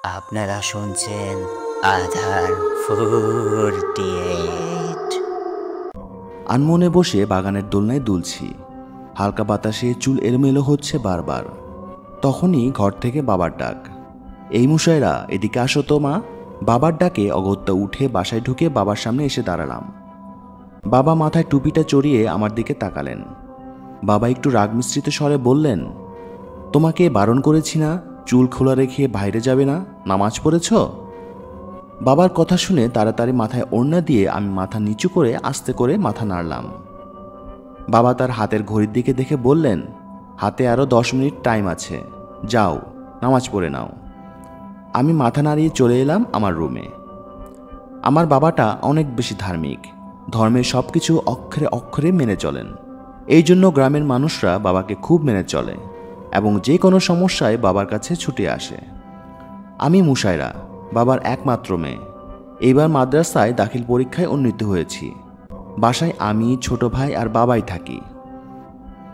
আপনারা শুনছেন আধার 48। আনমনে বসে বাগানের দোলনায় দুলছি। হালকা বাতাসে চুল এলোমেলো হচ্ছে বারবার। তখনই ঘর থেকে বাবার ডাক, এই মুশাইরা এদিকে আসো তো মা। বাবার ডাকে অগত্যা উঠে বাসায় ঢুকে বাবার সামনে এসে দাঁড়ালাম। বাবা মাথায় টুপিটা চড়িয়ে আমার দিকে তাকালেন। বাবা একটু রাগ মিশ্রিত স্বরে বললেন, তোমাকে বারণ করেছি না চুল খোলা রেখে বাইরে যাবে না, নামাজ পড়েছ? বাবার কথা শুনে তাড়াতাড়ি মাথায় ওড়না দিয়ে আমি মাথা নিচু করে আস্তে করে মাথা নাড়লাম। বাবা তার হাতের ঘড়ির দিকে দেখে বললেন, হাতে আরও 10 মিনিট টাইম আছে, যাও নামাজ পড়ে নাও। আমি মাথা নাড়িয়ে চলে এলাম আমার রুমে। আমার বাবাটা অনেক বেশি ধার্মিক, ধর্মের সব কিছু অক্ষরে অক্ষরে মেনে চলেন। এই জন্য গ্রামের মানুষরা বাবাকে খুব মেনে চলে এবং যে কোনো সমস্যায় বাবার কাছে ছুটে আসে। আমি মুশাইরা, বাবার একমাত্র মেয়ে। এইবার মাদ্রাসায় দাখিল পরীক্ষায় উন্নীত হয়েছি। বাসায় আমি, ছোট ভাই আর বাবাই থাকি।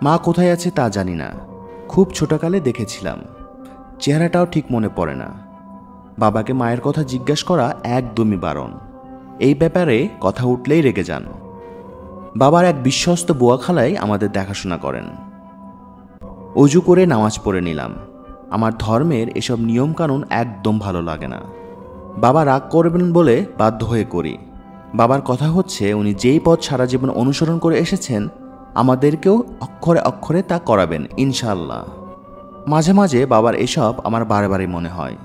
মা কোথায় আছে তা জানি না, খুব ছোটকালে দেখেছিলাম, চেহারাটাও ঠিক মনে পড়ে না। বাবাকে মায়ের কথা জিজ্ঞাসা করা একদমই বারণ, এই ব্যাপারে কথা উঠলেই রেগে যান। বাবার এক বিশ্বস্ত বুয়া খালাই আমাদের দেখাশোনা করেন। অজু করে নামাজ পড়ে নিলাম। আমার ধর্মের এসব নিয়মকানুন একদম ভালো লাগে না। বাবা রাগ করবেন বলে বাধ্য হয়ে করি। বাবার কথা হচ্ছে উনি যেই পথ সারা জীবন অনুসরণ করে এসেছেন আমাদেরকেও অক্ষরে অক্ষরে তা করাবেন ইনশাআল্লাহ। মাঝে মাঝে বাবার এসব আমার বারে বারে মনে হয়,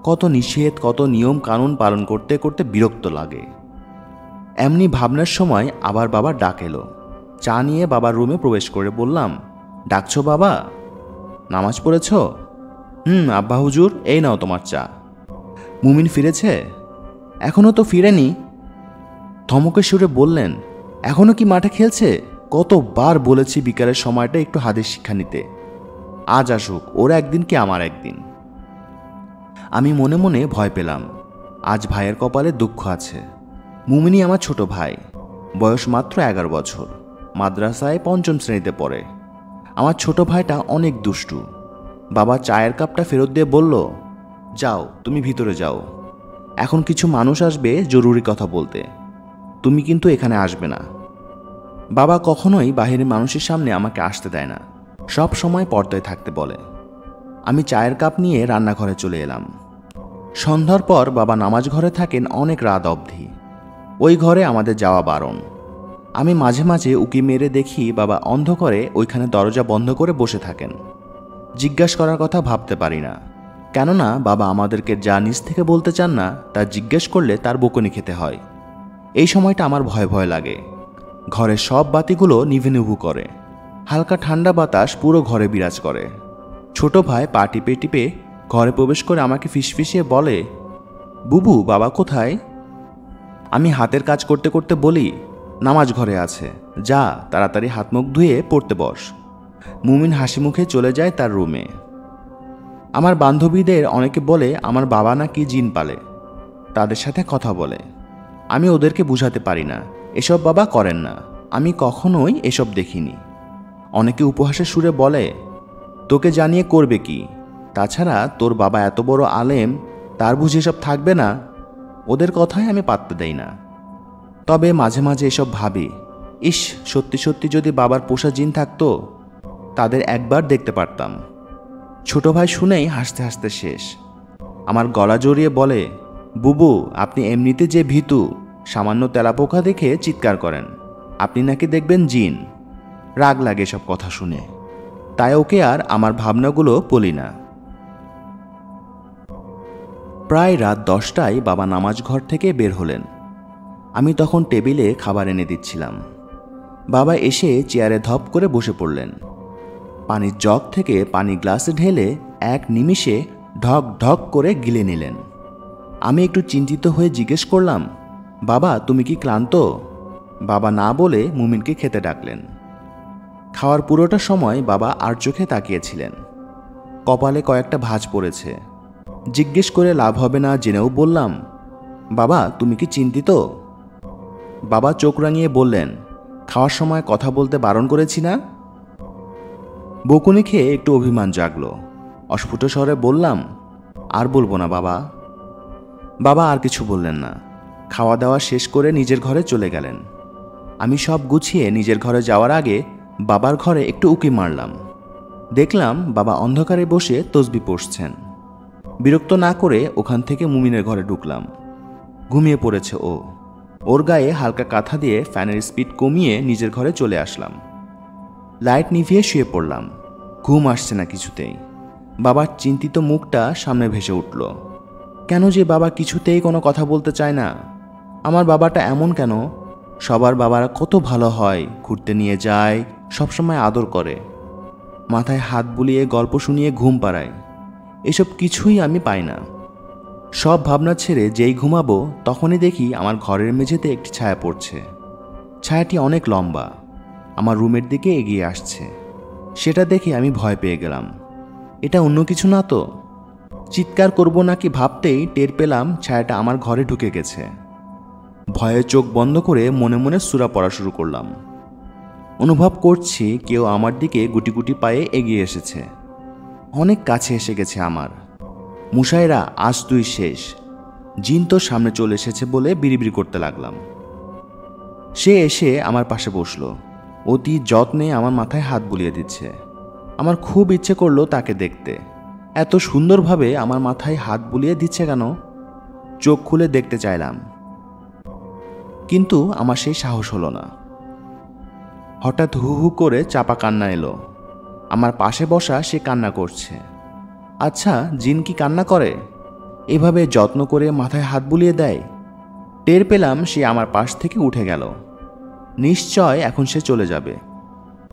কত নিষেধ কত নিয়ম কানুন পালন করতে করতে বিরক্ত লাগে। এমনি ভাবনার সময় আবার বাবার ডাক এলো। চা নিয়ে বাবার রুমে প্রবেশ করে বললাম, ডাকছো বাবা? নামাজ পড়েছ? আব্বা হুজুর, এই নাও তোমার চা। মুমিন ফিরেছে? এখনো তো ফিরেনি। ধমকের সুরে বললেন, এখনো কি মাঠে খেলছে? কতবার বলেছি বিকালের সময়টা একটু হাদিস শিক্ষা নিতে। আজ আসুক, ওর একদিন কি আমার একদিন। আমি মনে মনে ভয় পেলাম, আজ ভাইয়ের কপালে দুঃখ আছে। মুমিনি আমার ছোট ভাই, বয়স মাত্র 11 বছর, মাদ্রাসায় 5ম শ্রেণীতে পড়ে। আমার ছোট ভাইটা অনেক দুষ্টু। বাবা চায়ের কাপটা ফেরত দিয়ে বলল, যাও তুমি ভিতরে যাও, এখন কিছু মানুষ আসবে জরুরি কথা বলতে, তুমি কিন্তু এখানে আসবে না। বাবা কখনোই বাহিরের মানুষের সামনে আমাকে আসতে দেয় না, সব সময় পর্দায় থাকতে বলে। আমি চায়ের কাপ নিয়ে রান্নাঘরে চলে এলাম। সন্ধ্যার পর বাবা নামাজ ঘরে থাকেন অনেক রাত অবধি। ওই ঘরে আমাদের যাওয়া বারণ। আমি মাঝে মাঝে উকি মেরে দেখি বাবা অন্ধকারে ওইখানে দরজা বন্ধ করে বসে থাকেন। জিজ্ঞাসা করার কথা ভাবতে পারি না, কেননা বাবা আমাদেরকে যা নিজ থেকে বলতে চান না তা জিজ্ঞেস করলে তার বকুনি খেতে হয়। এই সময়টা আমার ভয় ভয় লাগে। ঘরের সব বাতিগুলো নিভে নিভু করে, হালকা ঠান্ডা বাতাস পুরো ঘরে বিরাজ করে। ছোট ভাই পা টিপে টিপে ঘরে প্রবেশ করে আমাকে ফিসফিসিয়ে বলে, বুবু বাবা কোথায়? আমি হাতের কাজ করতে করতে বলি, নামাজ ঘরে আছে, যা তাড়াতাড়ি হাত মুখ ধুয়ে পড়তে বস। মুমিন হাসি মুখে চলে যায় তার রুমে। আমার বান্ধবীদের অনেকে বলে আমার বাবা নাকি জিন পালে, তাদের সাথে কথা বলে। আমি ওদেরকে বুঝাতে পারি না, এসব বাবা করেন না, আমি কখনোই এসব দেখিনি। অনেকে উপহাসের সুরে বলে, তোকে জানিয়ে করবে কি? তাছাড়া তোর বাবা এত বড় আলেম, তার বুঝে এসব থাকবে না। ওদের কথায় আমি পাত্তা দেই না। তবে মাঝে মাঝে এসব ভাবি, ইস সত্যি সত্যি যদি বাবার পোষা জিন থাকতো, তাদের একবার দেখতে পারতাম। ছোট ভাই শুনেই হাসতে হাসতে শেষ। আমার গলা জড়িয়ে বলে, বুবু আপনি এমনিতে যে ভীতু, সামান্য তেলাপোকা দেখে চিৎকার করেন, আপনি নাকি দেখবেন জিন। রাগ লাগে সব কথা শুনে, তাই ওকে আর আমার ভাবনাগুলো বলি না। প্রায় রাত 10টায় বাবা নামাজ ঘর থেকে বের হলেন। আমি তখন টেবিলে খাবার এনে দিচ্ছিলাম। বাবা এসে চেয়ারে ধপ করে বসে পড়লেন। পানির জগ থেকে পানি গ্লাসে ঢেলে এক নিমিষে ঢক ঢক করে গিলে নিলেন। আমি একটু চিন্তিত হয়ে জিজ্ঞেস করলাম, বাবা তুমি কি ক্লান্ত? বাবা না বলে মুমিনকে খেতে ডাকলেন। খাওয়ার পুরোটা সময় বাবা আর চোখে তাকিয়েছিলেন। কপালে কয়েকটা ভাঁজ পড়েছে। জিজ্ঞেস করে লাভ হবে না জেনেও বললাম, বাবা তুমি কি চিন্তিত? বাবা চোখ রাঙিয়ে বললেন, খাওয়ার সময় কথা বলতে বারণ করেছি না? বকুনি খেয়ে একটু অভিমান জাগলো। অস্ফুট স্বরে বললাম, আর বলবো না বাবা। বাবা আর কিছু বললেন না। খাওয়া দাওয়া শেষ করে নিজের ঘরে চলে গেলেন। আমি সব গুছিয়ে নিজের ঘরে যাওয়ার আগে বাবার ঘরে একটু উকি মারলাম। দেখলাম বাবা অন্ধকারে বসে তসবি পড়ছেন। বিরক্ত না করে ওখান থেকে মুমিনের ঘরে ঢুকলাম। ঘুমিয়ে পড়েছে ও। ওর গায়ে হালকা কাঁথা দিয়ে ফ্যানের স্পিড কমিয়ে নিজের ঘরে চলে আসলাম। লাইট নিভিয়ে শুয়ে পড়লাম। ঘুম আসছে না কিছুতেই। বাবার চিন্তিত মুখটা সামনে ভেসে উঠল। কেন যে বাবা কিছুতেই কোনো কথা বলতে চায় না? আমার বাবাটা এমন কেন? সবার বাবারা কত ভালো হয়, ঘুরতে নিয়ে যায়, সবসময় আদর করে, মাথায় হাত বুলিয়ে গল্প শুনিয়ে ঘুম পাড়ায়। এসব কিছুই আমি পাই না। সব ভাবনা ছেড়ে যেই ঘুমাবো তখনই দেখি আমার ঘরের মেঝেতে একটি ছায়া পড়ছে। ছায়াটি অনেক লম্বা, আমার রুমের দিকে এগিয়ে আসছে। সেটা দেখে আমি ভয় পেয়ে গেলাম। এটা অন্য কিছু না তো? চিৎকার করব নাকি ভাবতেই টের পেলাম ছায়াটা আমার ঘরে ঢুকে গেছে। ভয়ে চোখ বন্ধ করে মনে মনে সূরা পড়া শুরু করলাম। অনুভব করছি কেউ আমার দিকে গুটি গুটি পায়ে এগিয়ে এসেছে। অনেক কাছে এসে গেছে আমার। মুশাইরা, আজ তুই শেষ। জিন তো সামনে চলে এসেছে বলে বিড়বিড় করতে লাগলাম। সে এসে আমার পাশে বসলো। অতি যত্নে আমার মাথায় হাত বুলিয়ে দিচ্ছে। আমার খুব ইচ্ছে করলো তাকে দেখতে। এত সুন্দরভাবে আমার মাথায় হাত বুলিয়ে দিচ্ছে কেন? চোখ খুলে দেখতে চাইলাম, কিন্তু আমার সেই সাহস হলো না। হঠাৎ হু হু করে চাপা কান্না এলো। আমার পাশে বসা সে কান্না করছে। আচ্ছা, জিন কি কান্না করে? এভাবে যত্ন করে মাথায় হাত বুলিয়ে দেয়? টের পেলাম সে আমার পাশ থেকে উঠে গেল। নিশ্চয় এখন সে চলে যাবে।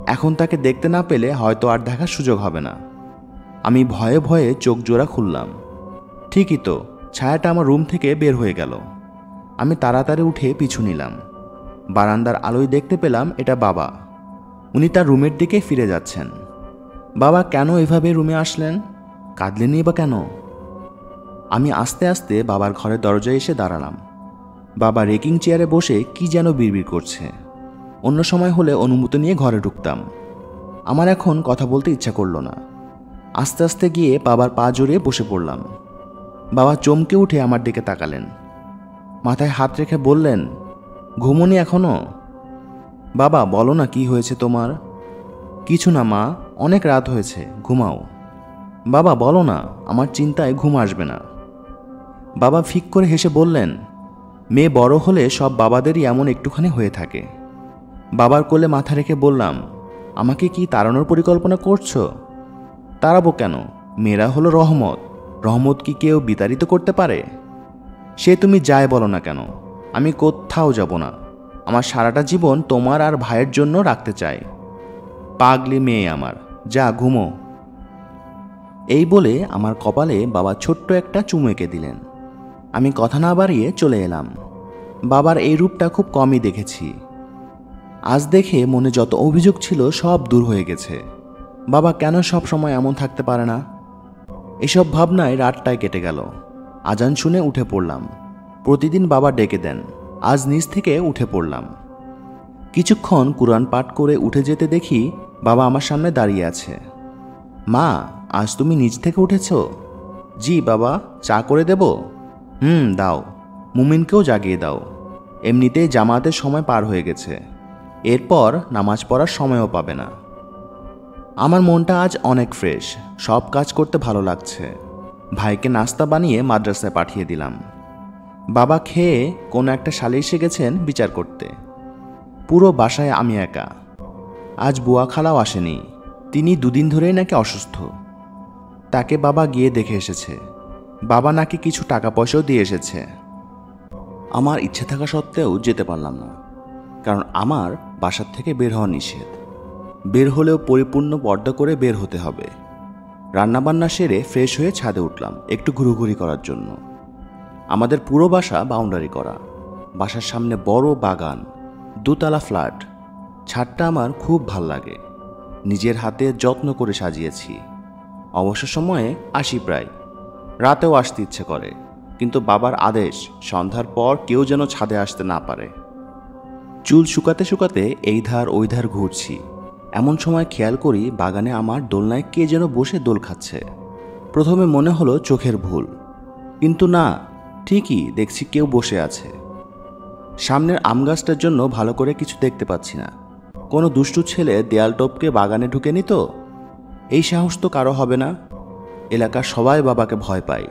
এখন তাকে দেখতে না পেলে হয়তো আর দেখার সুযোগ হবে না। আমি ভয়ে ভয়ে চোখ জোড়া খুললাম। ঠিকই তো, ছায়াটা আমার রুম থেকে বের হয়ে গেল। আমি তাড়াতাড়ি উঠে পিছু নিলাম। বারান্দার আলোয় দেখতে পেলাম এটা বাবা। উনি তার রুমের দিকে ফিরে যাচ্ছেন। বাবা কেন এভাবে রুমে আসলেন? কাঁদলেনই বা কেন? আমি আস্তে আস্তে বাবার ঘরের দরজায় এসে দাঁড়ালাম। বাবা রেকিং চেয়ারে বসে কি যেন বিড়বিড় করছে। অন্য সময় হলে অনুমতি নিয়ে ঘরে ঢুকতাম। আমার এখন কথা বলতে ইচ্ছা করলো না। আস্তে আস্তে গিয়ে বাবার পা জড়িয়ে বসে পড়লাম। বাবা চমকে উঠে আমার দিকে তাকালেন। মাথায় হাত রেখে বললেন, ঘুমোনি এখনো? বাবা, বলো না কি হয়েছে তোমার? কিছু না মা, অনেক রাত হয়েছে, ঘুমাও। বাবা বলো না, আমার চিন্তায় ঘুম আসবে না। বাবা ফিক করে হেসে বললেন, মেয়ে বড় হলে সব বাবাদেরই এমন একটুখানি হয়ে থাকে। বাবার কোলে মাথা রেখে বললাম, আমাকে কি তাড়ানোর পরিকল্পনা করছো? তাড়াবো কেন? মেয়েরা হলো রহমত। রহমত কি কেউ বিতাড়িত করতে পারে? সে তুমি যাই বলো না কেন, আমি কোথাও যাব না। আমার সারাটা জীবন তোমার আর ভাইয়ের জন্য রাখতে চাই। পাগলি মেয়ে আমার, যা ঘুমো। এই বলে আমার কপালে বাবা ছোট্ট একটা চুমু এঁকে দিলেন। আমি কথা না বাড়িয়ে চলে এলাম। বাবার এই রূপটা খুব কমই দেখেছি। আজ দেখে মনে যত অভিযোগ ছিল সব দূর হয়ে গেছে। বাবা কেন সব সময় এমন থাকতে পারে না? এসব ভাবনায় রাতটায় কেটে গেল। আজান শুনে উঠে পড়লাম। প্রতিদিন বাবা ডেকে দেন, আজ নিজ থেকে উঠে পড়লাম। কিছুক্ষণ কুরআন পাঠ করে উঠে যেতে দেখি বাবা আমার সামনে দাঁড়িয়ে আছে। মা, আজ তুমি নিজ থেকে উঠেছ? জি বাবা, চা করে দেব? দাও। মুমিনকেও জাগিয়ে দাও। এমনিতেই জামাতের সময় পার হয়ে গেছে, এরপর নামাজ পড়ার সময়ও পাবে না। আমার মনটা আজ অনেক ফ্রেশ, সব কাজ করতে ভালো লাগছে। ভাইকে নাস্তা বানিয়ে মাদ্রাসায় পাঠিয়ে দিলাম। বাবা খেয়ে কোনো একটা শালে এসে গেছেন বিচার করতে। পুরো বাসায় আমি একা। আজ বুয়া খালাও আসেনি, তিনি দুদিন ধরেই নাকি অসুস্থ। তাকে বাবা গিয়ে দেখে এসেছে। বাবা নাকি কিছু টাকা পয়সাও দিয়ে এসেছে। আমার ইচ্ছে থাকা সত্ত্বেও যেতে পারলাম না, কারণ আমার বাসার থেকে বের হওয়া নিষেধ। বের হলেও পরিপূর্ণ পর্দা করে বের হতে হবে। রান্নাবান্না সেরে ফ্রেশ হয়ে ছাদে উঠলাম একটু ঘুরোঘুরি করার জন্য। আমাদের পুরো বাসা বাউন্ডারি করা। বাসার সামনে বড় বাগান, দোতলা ফ্ল্যাট। ছাদটা আমার খুব ভাল লাগে। নিজের হাতে যত্ন করে সাজিয়েছি। অবসর সময়ে আসি প্রায়। রাতেও আসতে ইচ্ছে করে, কিন্তু বাবার আদেশ সন্ধ্যার পর কেউ যেন ছাদে আসতে না পারে। চুল শুকাতে শুকাতে এই ধার ওই ধার ঘুরছি। এমন সময় খেয়াল করি বাগানে আমার দোলনায় কে যেন বসে দোল খাচ্ছে। প্রথমে মনে হলো চোখের ভুল, কিন্তু না, ঠিকই দেখছি কেউ বসে আছে। সামনের আম গাছটার জন্য ভালো করে কিছু দেখতে পাচ্ছি না। কোনো দুষ্টু ছেলে দেয়াল টপকে বাগানে ঢুকে নিত? এই সাহস তো কারো হবে না। এলাকার সবাই বাবাকে ভয় পায়,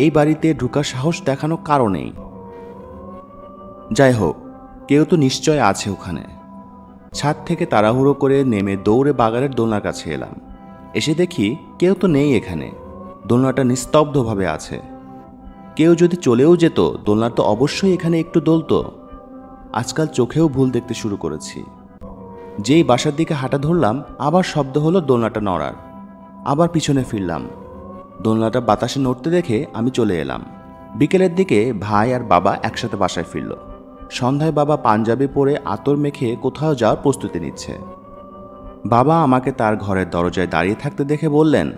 এই বাড়িতে ঢুকার সাহস দেখানো কারো নেই। যাই হোক, কেউ তো নিশ্চয় আছে ওখানে। ছাদ থেকে তাড়াহুড়ো করে নেমে দৌড়ে বাগানের দোলনার কাছে এলাম। এসে দেখি কেউ তো নেই এখানে, দোলনাটা নিস্তব্ধভাবে আছে। কেউ যদি চলেও যেত, দোলনা তো অবশ্যই এখানে একটু দোলতো। আজকাল চোখেও ভুল দেখতে শুরু করেছি। যেই বাসার দিকে হাঁটা ধরলাম, আবার শব্দ হলো দোলনাটা নড়ার। আবার পিছনে ফিরলাম। দোলনাটা বাতাসে নড়তে দেখে আমি চলে এলাম। বিকেলের দিকে ভাই আর বাবা একসাথে বাসায় ফিরল। সন্ধ্যায় বাবা পাঞ্জাবি পরে আতর মেখে কোথাও যাওয়ার প্রস্তুতি নিচ্ছে। বাবা আমাকে তার ঘরের দরজায় দাঁড়িয়ে থাকতে দেখে বললেন,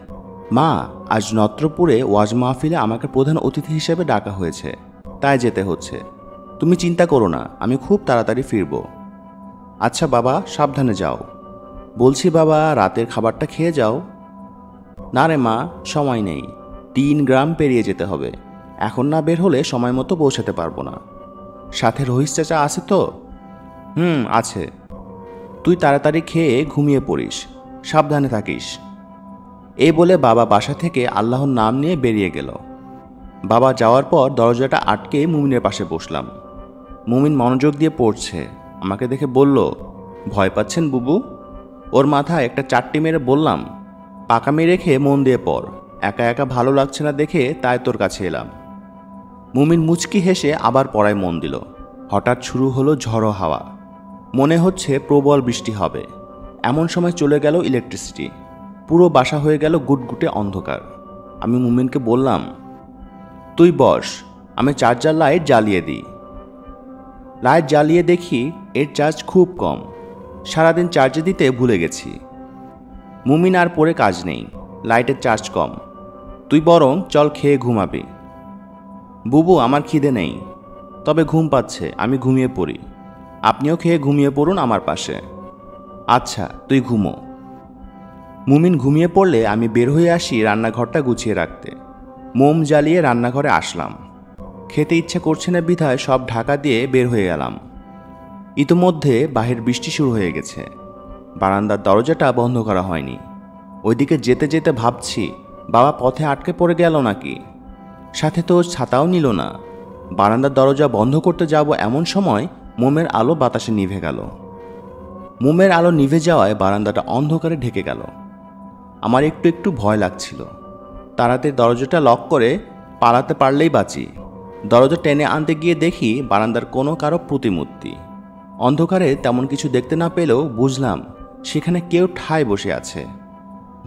মা, আজ নত্রপুরে ওয়াজ মাহফিলে আমাকে প্রধান অতিথি হিসেবে ডাকা হয়েছে, তাই যেতে হচ্ছে। তুমি চিন্তা করো না, আমি খুব তাড়াতাড়ি ফিরব। আচ্ছা বাবা, সাবধানে যাও। বলছি বাবা, রাতের খাবারটা খেয়ে যাও। না রে মা, সময় নেই, 3 গ্রাম পেরিয়ে যেতে হবে। এখন না বের হলে সময় মতো পৌঁছাতে পারবো না। সাথে রহিস চাচা আছে তো? আছে। তুই তাড়াতাড়ি খেয়ে ঘুমিয়ে পড়িস, সাবধানে থাকিস। এই বলে বাবা বাসা থেকে আল্লাহর নাম নিয়ে বেরিয়ে গেল। বাবা যাওয়ার পর দরজাটা আটকে মুমিনের পাশে বসলাম। মুমিন মনোযোগ দিয়ে পড়ছে। আমাকে দেখে বলল, ভয় পাচ্ছেন বুবু? ওর মাথায় একটা চাট্টি মেরে বললাম, পাকামি রেখে মন দিয়ে পড়, একা একা ভালো লাগছে না দেখে তাই তোর কাছে এলাম। মুমিন মুচকি হেসে আবার পড়ায় মন দিল। হঠাৎ শুরু হলো ঝড়ো হাওয়া, মনে হচ্ছে প্রবল বৃষ্টি হবে। এমন সময় চলে গেল ইলেকট্রিসিটি। পুরো বাসা হয়ে গেল গুটগুটে অন্ধকার। আমি মুমিনকে বললাম, তুই বস, আমি চার্জার লাইট জ্বালিয়ে দিই। লাইট জ্বালিয়ে দেখি এর চার্জ খুব কম। সারাদিন চার্জে দিতে ভুলে গেছি। মুমিন আর পরে কাজ নেই, লাইটের চার্জ কম। তুই বরং চল খেয়ে ঘুমাবি। বুবু, আমার খিদে নেই, তবে ঘুম পাচ্ছে, আমি ঘুমিয়ে পড়ি। আপনিও খেয়ে ঘুমিয়ে পড়ুন আমার পাশে। আচ্ছা, তুই ঘুমো। মুমিন ঘুমিয়ে পড়লে আমি বের হয়ে আসি রান্নাঘরটা গুছিয়ে রাখতে। মোম জ্বালিয়ে রান্নাঘরে আসলাম। খেতে ইচ্ছে করছে না বিধায় সব ঢাকা দিয়ে বের হয়ে গেলাম। ইতোমধ্যে বাহির বৃষ্টি শুরু হয়ে গেছে। বারান্দার দরজাটা বন্ধ করা হয়নি। ওইদিকে যেতে যেতে ভাবছি, বাবা পথে আটকে পড়ে গেল নাকি? সাথে তো ছাতাও নিল না। বারান্দার দরজা বন্ধ করতে যাব এমন সময় মোমের আলো বাতাসে নিভে গেল। মোমের আলো নিভে যাওয়ায় বারান্দাটা অন্ধকারে ঢেকে গেল। আমার একটু একটু ভয় লাগছিল। তাড়াতাড়ি দরজাটা লক করে পালাতে পারলেই বাঁচি। দরজা টেনে আনতে গিয়ে দেখি বারান্দার কোনো কারো প্রতিমূর্তি। অন্ধকারে তেমন কিছু দেখতে না পেলেও বুঝলাম সেখানে কেউ ঠায় বসে আছে।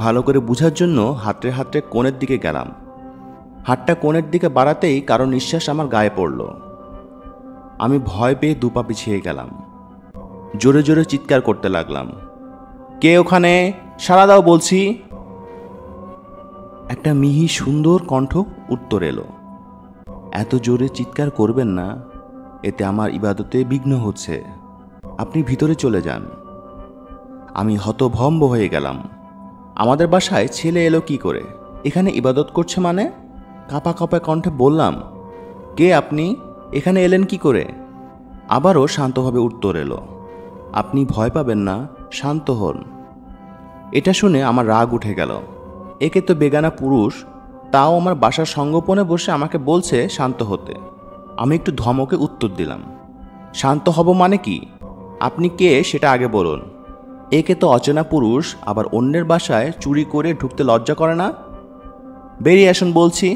ভালো করে বুঝার জন্য হাতড়ে হাতড়ে কোণের দিকে গেলাম। হাতটা কোণের দিকে বাড়াতেই কারো নিঃশ্বাস আমার গায়ে পড়ল। আমি ভয় পেয়ে দুপা পিছিয়ে গেলাম। জোরে জোরে চিৎকার করতে লাগলাম, কে ওখানে? সাড়া দাও বলছি। একটা মিহি সুন্দর কণ্ঠ উত্তর এলো, এত জোরে চিৎকার করবেন না, এতে আমার ইবাদতে বিঘ্ন হচ্ছে, আপনি ভিতরে চলে যান। আমি হতভম্ব হয়ে গেলাম। আমাদের বাসায় ছেলে এলো কি করে? এখানে ইবাদত করছে মানে? কাঁপা কাঁপা কণ্ঠে বললাম, কে আপনি? এখানে এলেন কি করে? আবারও শান্তভাবে উত্তর এলো, আপনি ভয় পাবেন না, শান্ত হন। এটা শুনে আমার রাগ উঠে গেল। একে তো বেগানা পুরুষ, তাও আমার বাসার সঙ্গোপনে বসে আমাকে বলছে শান্ত হতে। আমি একটু ধমকে উত্তর দিলাম, শান্ত হব মানে কি? আপনি কে সেটা আগে বলুন। একে তো অচেনা পুরুষ, আবার অন্যের বাসায় চুরি করে ঢুকতে লজ্জা করে না? বেরিয়ে আসুন বলছি।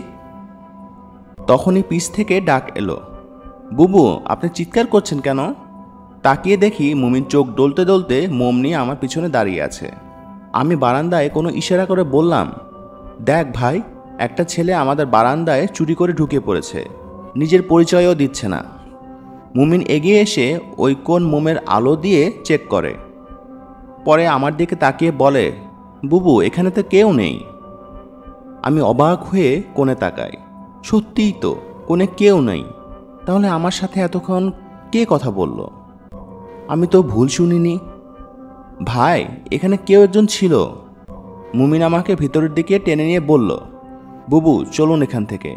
তখনই পিছ থেকে ডাক এলো, বুবু, আপনি চিৎকার করছেন কেন? তাকিয়ে দেখি মুমিন চোখ ডলতে ডলতে মোম নিয়ে আমার পিছনে দাঁড়িয়ে আছে। আমি বারান্দায় কোনো ইশারা করে বললাম, দেখ ভাই, একটা ছেলে আমাদের বারান্দায় চুরি করে ঢুকে পড়েছে, নিজের পরিচয়ও দিচ্ছে না। মুমিন এগিয়ে এসে ওই কোণ মোমের আলো দিয়ে চেক করে, পরে আমার দিকে তাকিয়ে বলে, বুবু, এখানে তো কেউ নেই। আমি অবাক হয়ে কোণে তাকাই। সত্যিই তো, কোণে কেউ নেই। তাহলে আমার সাথে এতক্ষণ কে কথা বলল? আমি তো ভুল শুনিনি। ভাই, এখানে কেউ একজন ছিল। মুমিন আমাকে ভিতরের দিকে টেনে নিয়ে বলল, বুবু চলুন এখান থেকে,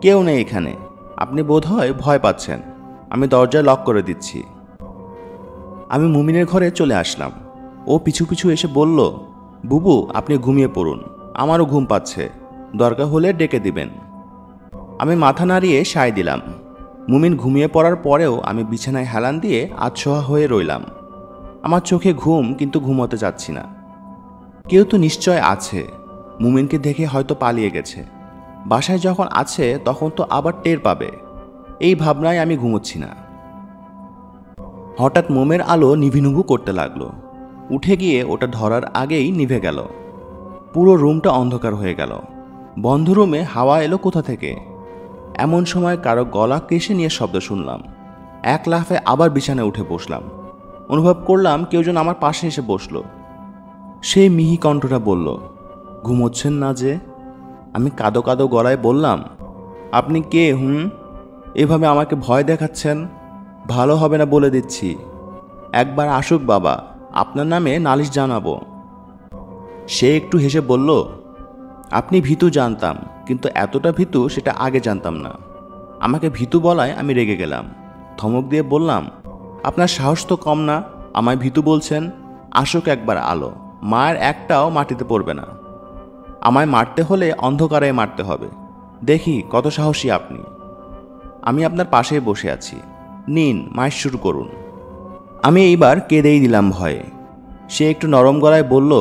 কেউ নেই এখানে, আপনি বোধহয় ভয় পাচ্ছেন, আমি দরজা লক করে দিচ্ছি। আমি মুমিনের ঘরে চলে আসলাম। ও পিছু পিছু এসে বলল, বুবু আপনি ঘুমিয়ে পড়ুন, আমারও ঘুম পাচ্ছে, দরকার হলে ডেকে দিবেন। আমি মাথা নাড়িয়ে সায় দিলাম। মুমিন ঘুমিয়ে পড়ার পরেও আমি বিছানায় হেলান দিয়ে আধশোয়া হয়ে রইলাম। আমার চোখে ঘুম, কিন্তু ঘুমোতে যাচ্ছি না। কেউ তো নিশ্চয় আছে, মুমিনকে দেখে হয়তো পালিয়ে গেছে, বাসায় যখন আছে তখন তো আবার টের পাবে, এই ভাবনায় আমি ঘুমোচ্ছি না। হঠাৎ মোমের আলো নিভিনুভু করতে লাগলো। উঠে গিয়ে ওটা ধরার আগেই নিভে গেল। পুরো রুমটা অন্ধকার হয়ে গেল। বন্ধ রুমে হাওয়া এলো কোথা থেকে? এমন সময় কারো গলা কেশে নিয়ে শব্দ শুনলাম। এক লাফে আবার বিছানায় উঠে বসলাম। অনুভব করলাম কেউ যেন আমার পাশে এসে বসলো। সেই মিহি কণ্ঠটা বলল, ঘুমোচ্ছেন না যে? আমি কাঁদো কাঁদো গলায় বললাম, আপনি কে? এভাবে আমাকে ভয় দেখাচ্ছেন? ভালো হবে না বলে দিচ্ছি। একবার আসুক বাবা, আপনার নামে নালিশ জানাবো। সে একটু হেসে বলল, আপনি ভীতু জানতাম, কিন্তু এতটা ভীতু সেটা আগে জানতাম না। আমাকে ভীতু বলায় আমি রেগে গেলাম। ধমক দিয়ে বললাম, আপনার সাহস তো কম না, আমায় ভীতু বলছেন? আসুক একবার আলো, মায়ের একটাও মাটিতে পড়বে না। আমায় মারতে হলে অন্ধকারে মারতে হবে, দেখি কত সাহসী আপনি। আমি আপনার পাশেই বসে আছি, নিন মায়ের শুরু করুন। আমি এইবার কেঁদেই দিলাম ভয়ে। সে একটু নরম গলায় বলল,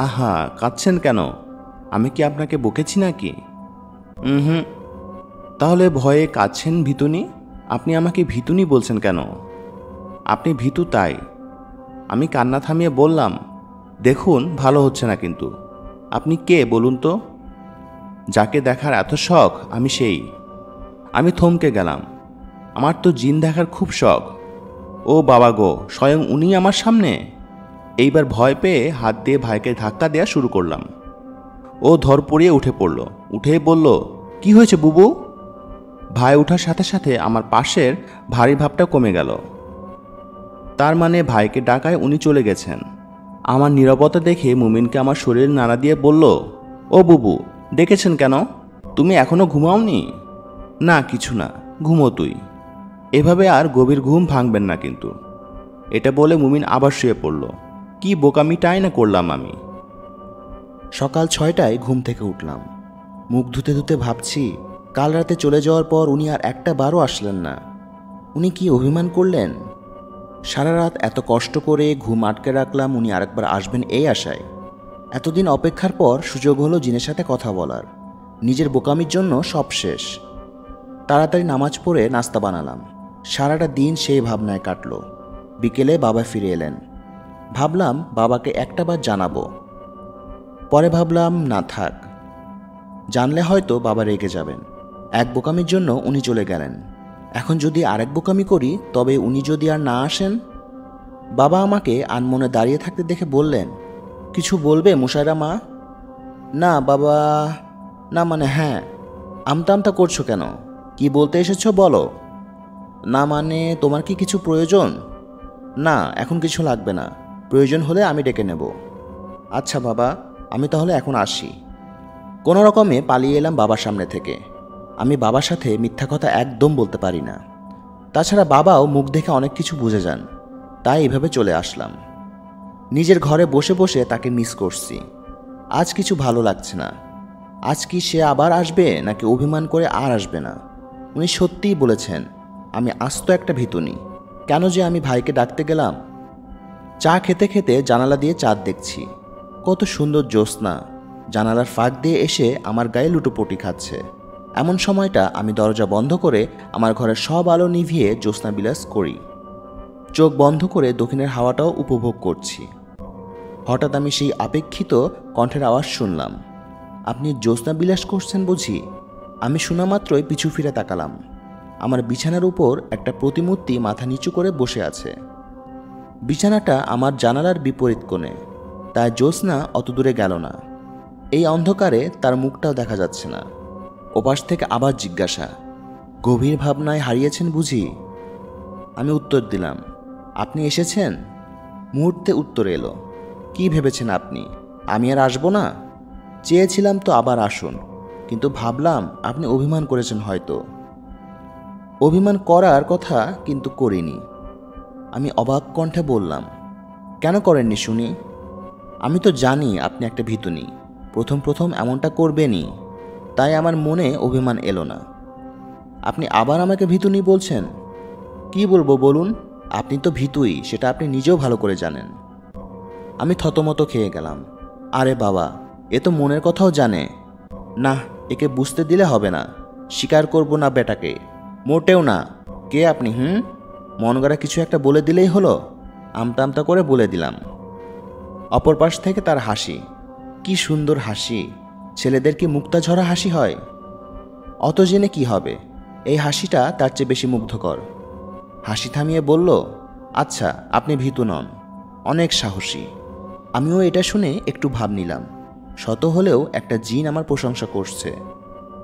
আহা কাঁদছেন কেন? আমি কি আপনাকে বকেছি নাকি? তাহলে ভয়ে কাঁদছেন ভীতুনি? আপনি আমাকে ভীতুনি বলছেন কেন? আপনি ভীতু তাই। আমি কান্না থামিয়ে বললাম, দেখুন ভালো হচ্ছে না কিন্তু। আপনি কে বলুন তো? যাকে দেখার এত শখ আমি সেই। আমি থমকে গেলাম। আমার তো জিন দেখার খুব শখ। ও বাবা গো, স্বয়ং উনি আমার সামনে! এইবার ভয় পেয়ে হাত দিয়ে ভাইকে ধাক্কা দেওয়া শুরু করলাম। ও ধরপড়িয়ে উঠে পড়ল। উঠেই বলল, কি হয়েছে বুবু? ভাই ওঠার সাথে সাথে আমার পাশের ভারী ভাবটা কমে গেল। তার মানে ভাইকে ডাকায় উনি চলে গেছেন। আমার নীরবতা দেখে মুমিনকে আমার শরীর নাড়া দিয়ে বলল, ও বুবু ডেকেছেন কেন? তুমি এখনো ঘুমাওনি? না কিছু না, ঘুমো তুই। এভাবে আর গভীর ঘুম ভাঙবেন না কিন্তু। এটা বলে মুমিন আবার শুয়ে পড়ল। কি বোকামিটাই না করলাম আমি। সকাল 6টায় ঘুম থেকে উঠলাম। মুখ ধুতে ধুতে ভাবছি, কাল রাতে চলে যাওয়ার পর উনি আর একটা বারও আসলেন না। উনি কি অভিমান করলেন? সারা রাত এত কষ্ট করে ঘুম আটকে রাখলাম উনি আরেকবার আসবেন এই আশায়। এতদিন অপেক্ষার পর সুযোগ হলো জিনের সাথে কথা বলার। নিজের বোকামির জন্য সব শেষ। তাড়াতাড়ি নামাজ পড়ে নাস্তা বানালাম। সারাটা দিন সেই ভাবনায় কাটলো। বিকেলে বাবা ফিরে এলেন। ভাবলাম বাবাকে একটাবার জানাবো। পরে ভাবলাম না থাক, জানলে হয়তো বাবা রেগে যাবেন। এক বোকামির জন্য উনি চলে গেলেন। এখন যদি আরেক বোকামি করি, তবে উনি যদি আর না আসেন? বাবা আমাকে আনমনে দাঁড়িয়ে থাকতে দেখে বললেন, কিছু বলবে মুশায়রা মা? না বাবা, না মানে হ্যাঁ। আমতা আমতা করছো কেন? কি বলতে এসেছো বলো। না মানে তোমার কি কিছু প্রয়োজন? না এখন কিছু লাগবে না, প্রয়োজন হলে আমি ডেকে নেব। আচ্ছা বাবা, আমি তাহলে এখন আসি। কোনো রকমে পালিয়ে এলাম বাবার সামনে থেকে। আমি বাবার সাথে মিথ্যা কথা একদম বলতে পারি না। তাছাড়া বাবাও মুখ দেখে অনেক কিছু বুঝে যান। তাই এভাবে চলে আসলাম। নিজের ঘরে বসে বসে তাকে মিস করছি। আজ কিছু ভালো লাগছে না। আজ কি সে আবার আসবে নাকি অভিমান করে আর আসবে না? উনি সত্যিই বলেছেন আমি আস্ত একটা ভীতুনি। কেন যে আমি ভাইকে ডাকতে গেলাম? চা খেতে খেতে জানালা দিয়ে চাঁদ দেখছি। কত সুন্দর জ্যোৎস্না জানালার ফাঁক দিয়ে এসে আমার গায়ে লুটোপুটি খাচ্ছে। এমন সময়টা আমি দরজা বন্ধ করে আমার ঘরের সব আলো নিভিয়ে জ্যোৎস্না বিলাস করি। চোখ বন্ধ করে দক্ষিণের হাওয়াটাও উপভোগ করছি। হঠাৎ আমি সেই আপেক্ষিত কণ্ঠের আওয়াজ শুনলাম, আপনি জ্যোৎস্না বিলাস করছেন বুঝি? আমি শোনা মাত্রই পিছু ফিরে তাকালাম। আমার বিছানার উপর একটা প্রতিমূর্তি মাথা নিচু করে বসে আছে। বিছানাটা আমার জানালার বিপরীত কোণে, তাই জ্যোৎস্না অত দূরে গেল না। এই অন্ধকারে তার মুখটাও দেখা যাচ্ছে না। ওপাশ থেকে আবার জিজ্ঞাসা, গভীর ভাবনায় হারিয়েছেন বুঝি? আমি উত্তর দিলাম, আপনি এসেছেন? মুহূর্তে উত্তর এলো, কি ভেবেছেন আপনি আমি আর আসবো না? চেয়েছিলাম তো আবার আসুন, কিন্তু ভাবলাম আপনি অভিমান করেছেন হয়তো। অভিমান করার কথা কিন্তু করিনি। আমি অবাক কণ্ঠে বললাম, কেন করেননি শুনি? আমি তো জানি আপনি একটা ভীতুনি, প্রথম প্রথম এমনটা করবেনই, তাই আমার মনে অভিমান এলো না। আপনি আবার আমাকে ভীতুনি বলছেন? কি বলবো বলুন? আপনি তো ভীতুই, সেটা আপনি নিজেও ভালো করে জানেন। আমি থতমত খেয়ে গেলাম। আরে বাবা, এ তো মনের কথাও জানে না। একে বুঝতে দিলে হবে না। স্বীকার করব না বেটাকে, মোটেও না। কে আপনি? মন গড়া কিছু একটা বলে দিলেই হলো? আমতা আমতা করে বলে দিলাম। অপর পাশ থেকে তার হাসি, কি সুন্দর হাসি! ছেলেদের কি মুক্তা ঝরা হাসি হয়? অত জেনে কি হবে, এই হাসিটা তার চেয়ে বেশি মুগ্ধকর। হাসি থামিয়ে বলল, আচ্ছা, আপনি ভীতু নন, অনেক সাহসী। আমিও এটা শুনে একটু ভাব নিলাম। শত হলেও একটা জিন আমার প্রশংসা করছে।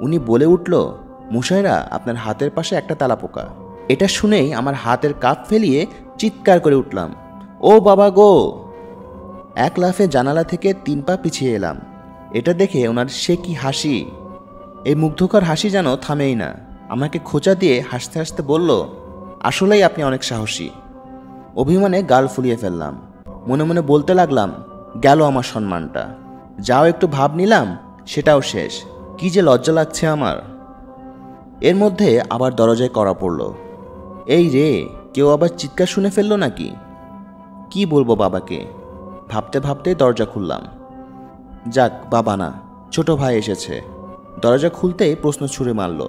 উনি বলে উঠল, মুশাইরা, আপনার হাতের পাশে একটা তালাপোকা। এটা শুনেই আমার হাতের কাপ ফেলিয়ে চিৎকার করে উঠলাম, ও বাবা গো! এক লাফে জানালা থেকে 3 পা পিছিয়ে এলাম। এটা দেখে ওনার সে কি হাসি! এই মুগ্ধকর হাসি যেন থামেই না। আমাকে খোঁচা দিয়ে হাসতে হাসতে বলল, আসলেই আপনি অনেক সাহসী। অভিমানে গাল ফুলিয়ে ফেললাম। মনে মনে বলতে লাগলাম, গেল আমার সম্মানটা। যাও একটু ভাব নিলাম, সেটাও শেষ। কি যে লজ্জা লাগছে আমার। এর মধ্যে আবার দরজায় কড়া পড়ল। এই রে, কেউ আবার চিৎকার শুনে ফেললো নাকি? কি বলবো বাবাকে? ভাবতে ভাবতে দরজা খুললাম। যাক, বাবা না, ছোট ভাই এসেছে। দরজা খুলতেই প্রশ্ন ছুড়ে মারল,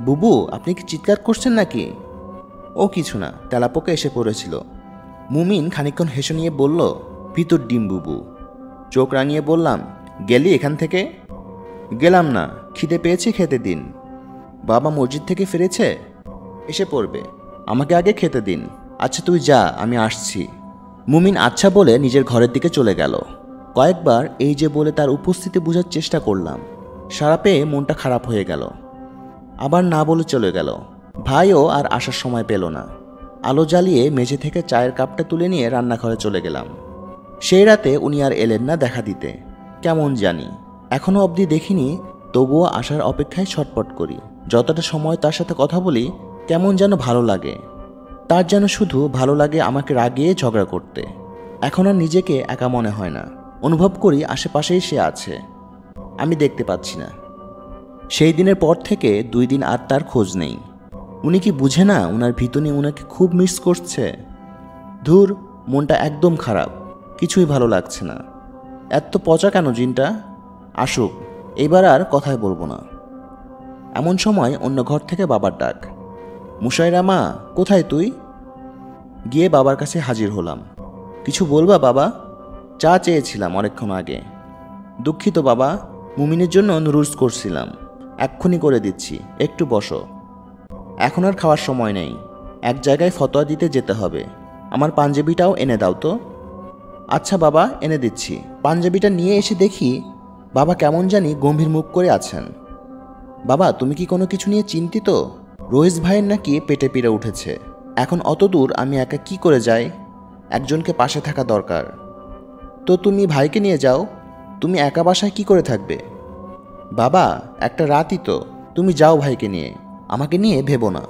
বুবু, আপনি কি চিৎকার করছেন নাকি? ও কিছু না, তেলাপোকা এসে পড়েছিল। মুমিন খানিকক্ষণ হেসে নিয়ে বলল, ভিতর ডিম বুবু। চোখ রাঙিয়ে বললাম, গেলি এখান থেকে? গেলাম না, খিদে পেয়েছে, খেতে দিন। বাবা মসজিদ থেকে ফিরেছে, এসে পড়বে, আমাকে আগে খেতে দিন। আচ্ছা তুই যা, আমি আসছি। মুমিন আচ্ছা বলে নিজের ঘরের দিকে চলে গেল। কয়েকবার এই যে বলে তার উপস্থিতি বোঝার চেষ্টা করলাম। সারা পেয়ে মনটা খারাপ হয়ে গেল। আবার না বলে চলে গেল। ভাইও আর আসার সময় পেল না। আলো জ্বালিয়ে মেঝে থেকে চায়ের কাপটা তুলে নিয়ে রান্নাঘরে চলে গেলাম। সেই রাতে উনি আর এলেন না দেখা দিতে। কেমন জানি, এখনও অবধি দেখিনি, তবুও আসার অপেক্ষায় ছটপট করি। যতটা সময় তার সাথে কথা বলি, কেমন যেন ভালো লাগে। তার যেন শুধু ভালো লাগে আমাকে রাগিয়ে ঝগড়া করতে। এখন আর নিজেকে একা মনে হয় না। অনুভব করি আশেপাশেই সে আছে, আমি দেখতে পাচ্ছি না। সেই দিনের পর থেকে 2 দিন আর তার খোঁজ নেই। উনি কি বুঝে না উনার ভিতরে উনাকে খুব মিস করছে? ধুর, মনটা একদম খারাপ, কিছুই ভালো লাগছে না। এত পচা কেন জিনটা? আসুক, এইবার আর কথাই বলবো না। এমন সময় অন্য ঘর থেকে বাবার ডাক, মুশাইরা মা, কোথায় তুই? গিয়ে বাবার কাছে হাজির হলাম। কিছু বলবা বাবা? চা চেয়েছিলাম অনেকক্ষণ আগে। দুঃখিত বাবা, মুমিনের জন্য নুডলস করছিলাম, এক্ষুনি করে দিচ্ছি, একটু বসো। এখন আর খাওয়ার সময় নেই, এক জায়গায় ফতোয়া দিতে যেতে হবে। আমার পাঞ্জাবিটাও এনে দাও তো। আচ্ছা বাবা, এনে দিচ্ছি। পাঞ্জাবিটা নিয়ে এসে দেখি বাবা কেমন জানি গম্ভীর মুখ করে আছেন। বাবা, তুমি কি কোনো কিছু নিয়ে চিন্তিত? রইস ভাইয়ের নাকি পেটে পিড়ে উঠেছে। এখন অত দূর আমি একা কি করে যাই? একজনকে পাশে থাকা দরকার। তো তুমি ভাইকে নিয়ে যাও, তুমি একা বাসায় কি করে থাকবে? বাবা, একটা রাতই তো, তুমি যাও ভাইকে নিয়ে, আমাকে নিয়ে ভেবো না।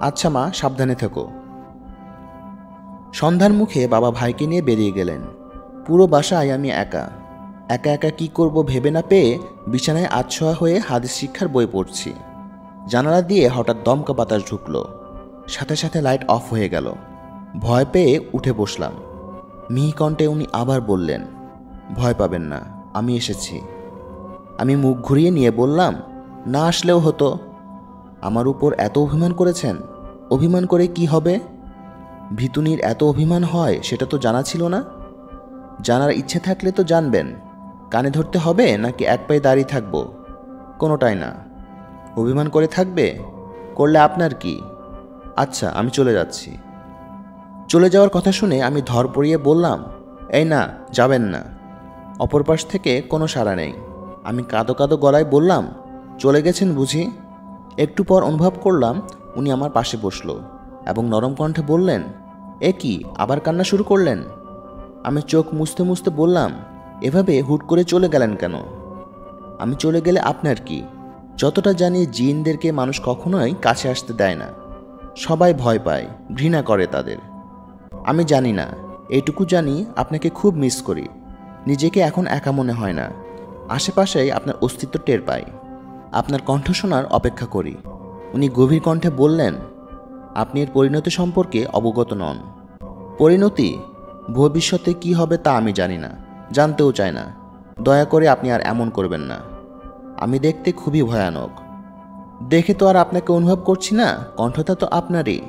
আচ্ছা মা, সাবধানে থেকো। সন্ধ্যার মুখে বাবা ভাইকে নিয়ে বেরিয়ে গেলেন। পুরো বাসায় আমি একা একা একা কি করব ভেবে না পেয়ে বিছানায় আচ্ছোয়া হয়ে হাদিস শিক্ষার বই পড়ছি। জানালা দিয়ে হঠাৎ দমকা বাতাস ঢুকলো, সাথে সাথে লাইট অফ হয়ে গেল। ভয় পেয়ে উঠে বসলাম। মিহি কণ্ঠে উনি আবার বললেন, ভয় পাবেন না, আমি এসেছি। আমি মুখ ঘুরিয়ে নিয়ে বললাম, না আসলেও হতো। আমার উপর এত অভিমান করেছেন, অভিমান করে কি হবে? ভিতুনির এত অভিমান হয় সেটা তো জানা ছিল না। জানার ইচ্ছে থাকলে তো জানবেন। কানে ধরতে হবে নাকি এক পায়ে দাঁড়িয়ে থাকবো? কোনোটাই না। অভিমান করে থাকবে, করলে আপনার কি? আচ্ছা, আমি চলে যাচ্ছি। চলে যাওয়ার কথা শুনে আমি ধর পড়িয়ে বললাম, এই না, যাবেন না। অপর পাশ থেকে কোনো সাড়া নেই। আমি কাঁদো কাঁদো গলায় বললাম, চলে গেছেন বুঝি? একটু পর অনুভব করলাম উনি আমার পাশে বসলো এবং নরম কণ্ঠে বললেন, এ কি, আবার কান্না শুরু করলেন? আমি চোখ মুছতে মুছতে বললাম, এভাবে হুট করে চলে গেলেন কেন? আমি চলে গেলে আপনার কি? যতটা জানি জিনদেরকে মানুষ কখনোই কাছে আসতে দেয় না। সবাই ভয় পায়, ঘৃণা করে তাদের। আমি জানি না, এইটুকু জানি আপনাকে খুব মিস করি। নিজেকে এখন একা মনে হয় না। আশেপাশেই আপনার অস্তিত্ব টের পাই। আপনার কণ্ঠ শোনার অপেক্ষা করি। উনি গভীর কণ্ঠে বললেন, আপনি এর পরিণতি সম্পর্কে অবগত নন। পরিণতি? ভবিষ্যতে কি হবে তা আমি জানি না, জানতেও চাই না। দয়া করে আপনি আর এমন করবেন না। আমি দেখতে খুবই ভয়ানক। দেখে তো আর আপনাকে অনুভব করছি না, কণ্ঠটা তো আপনারই।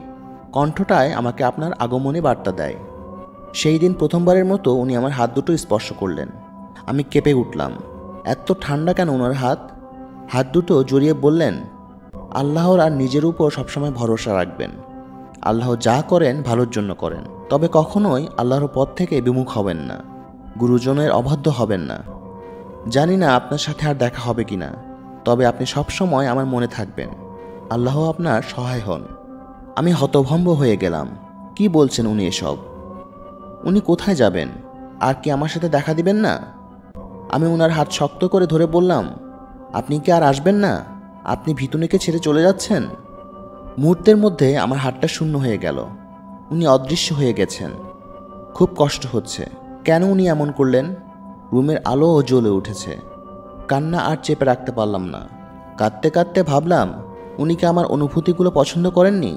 কণ্ঠটায় আমাকে আপনার আগমনী বার্তা দেয়। সেই দিন প্রথমবারের মতো উনি আমার হাত দুটো স্পর্শ করলেন। আমি কেঁপে উঠলাম। এত ঠান্ডা কেন ওনার হাত? হাত দুটো জড়িয়ে বললেন, আল্লাহর আর নিজের উপর সবসময় ভরসা রাখবেন। আল্লাহ যা করেন ভালোর জন্য করেন, তবে কখনোই আল্লাহর পথ থেকে বিমুখ হবেন না, গুরুজনের অবাধ্য হবেন না। জানি না আপনার সাথে আর দেখা হবে কিনা, তবে আপনি সবসময় আমার মনে থাকবেন। আল্লাহ আপনার সহায় হন। আমি হতভম্ব হয়ে গেলাম। কি বলছেন উনি এসব? উনি কোথায় যাবেন? আর কি আমার সাথে দেখা দিবেন না? আমি ওনার হাত শক্ত করে ধরে বললাম, আপনি কি আর আসবেন না? আপনি ভিতুনিকে ছেড়ে চলে যাচ্ছেন? মুহূর্তের মধ্যে আমার হাতটা শূন্য হয়ে গেল। উনি অদৃশ্য হয়ে গেছেন। খুব কষ্ট হচ্ছে। কেন উনি এমন করলেন? রুমের আলোও জ্বলে উঠেছে। কান্না আর চেপে রাখতে পারলাম না। কাঁদতে কাঁদতে ভাবলাম, উনি কি আমার অনুভূতিগুলো পছন্দ করেননি?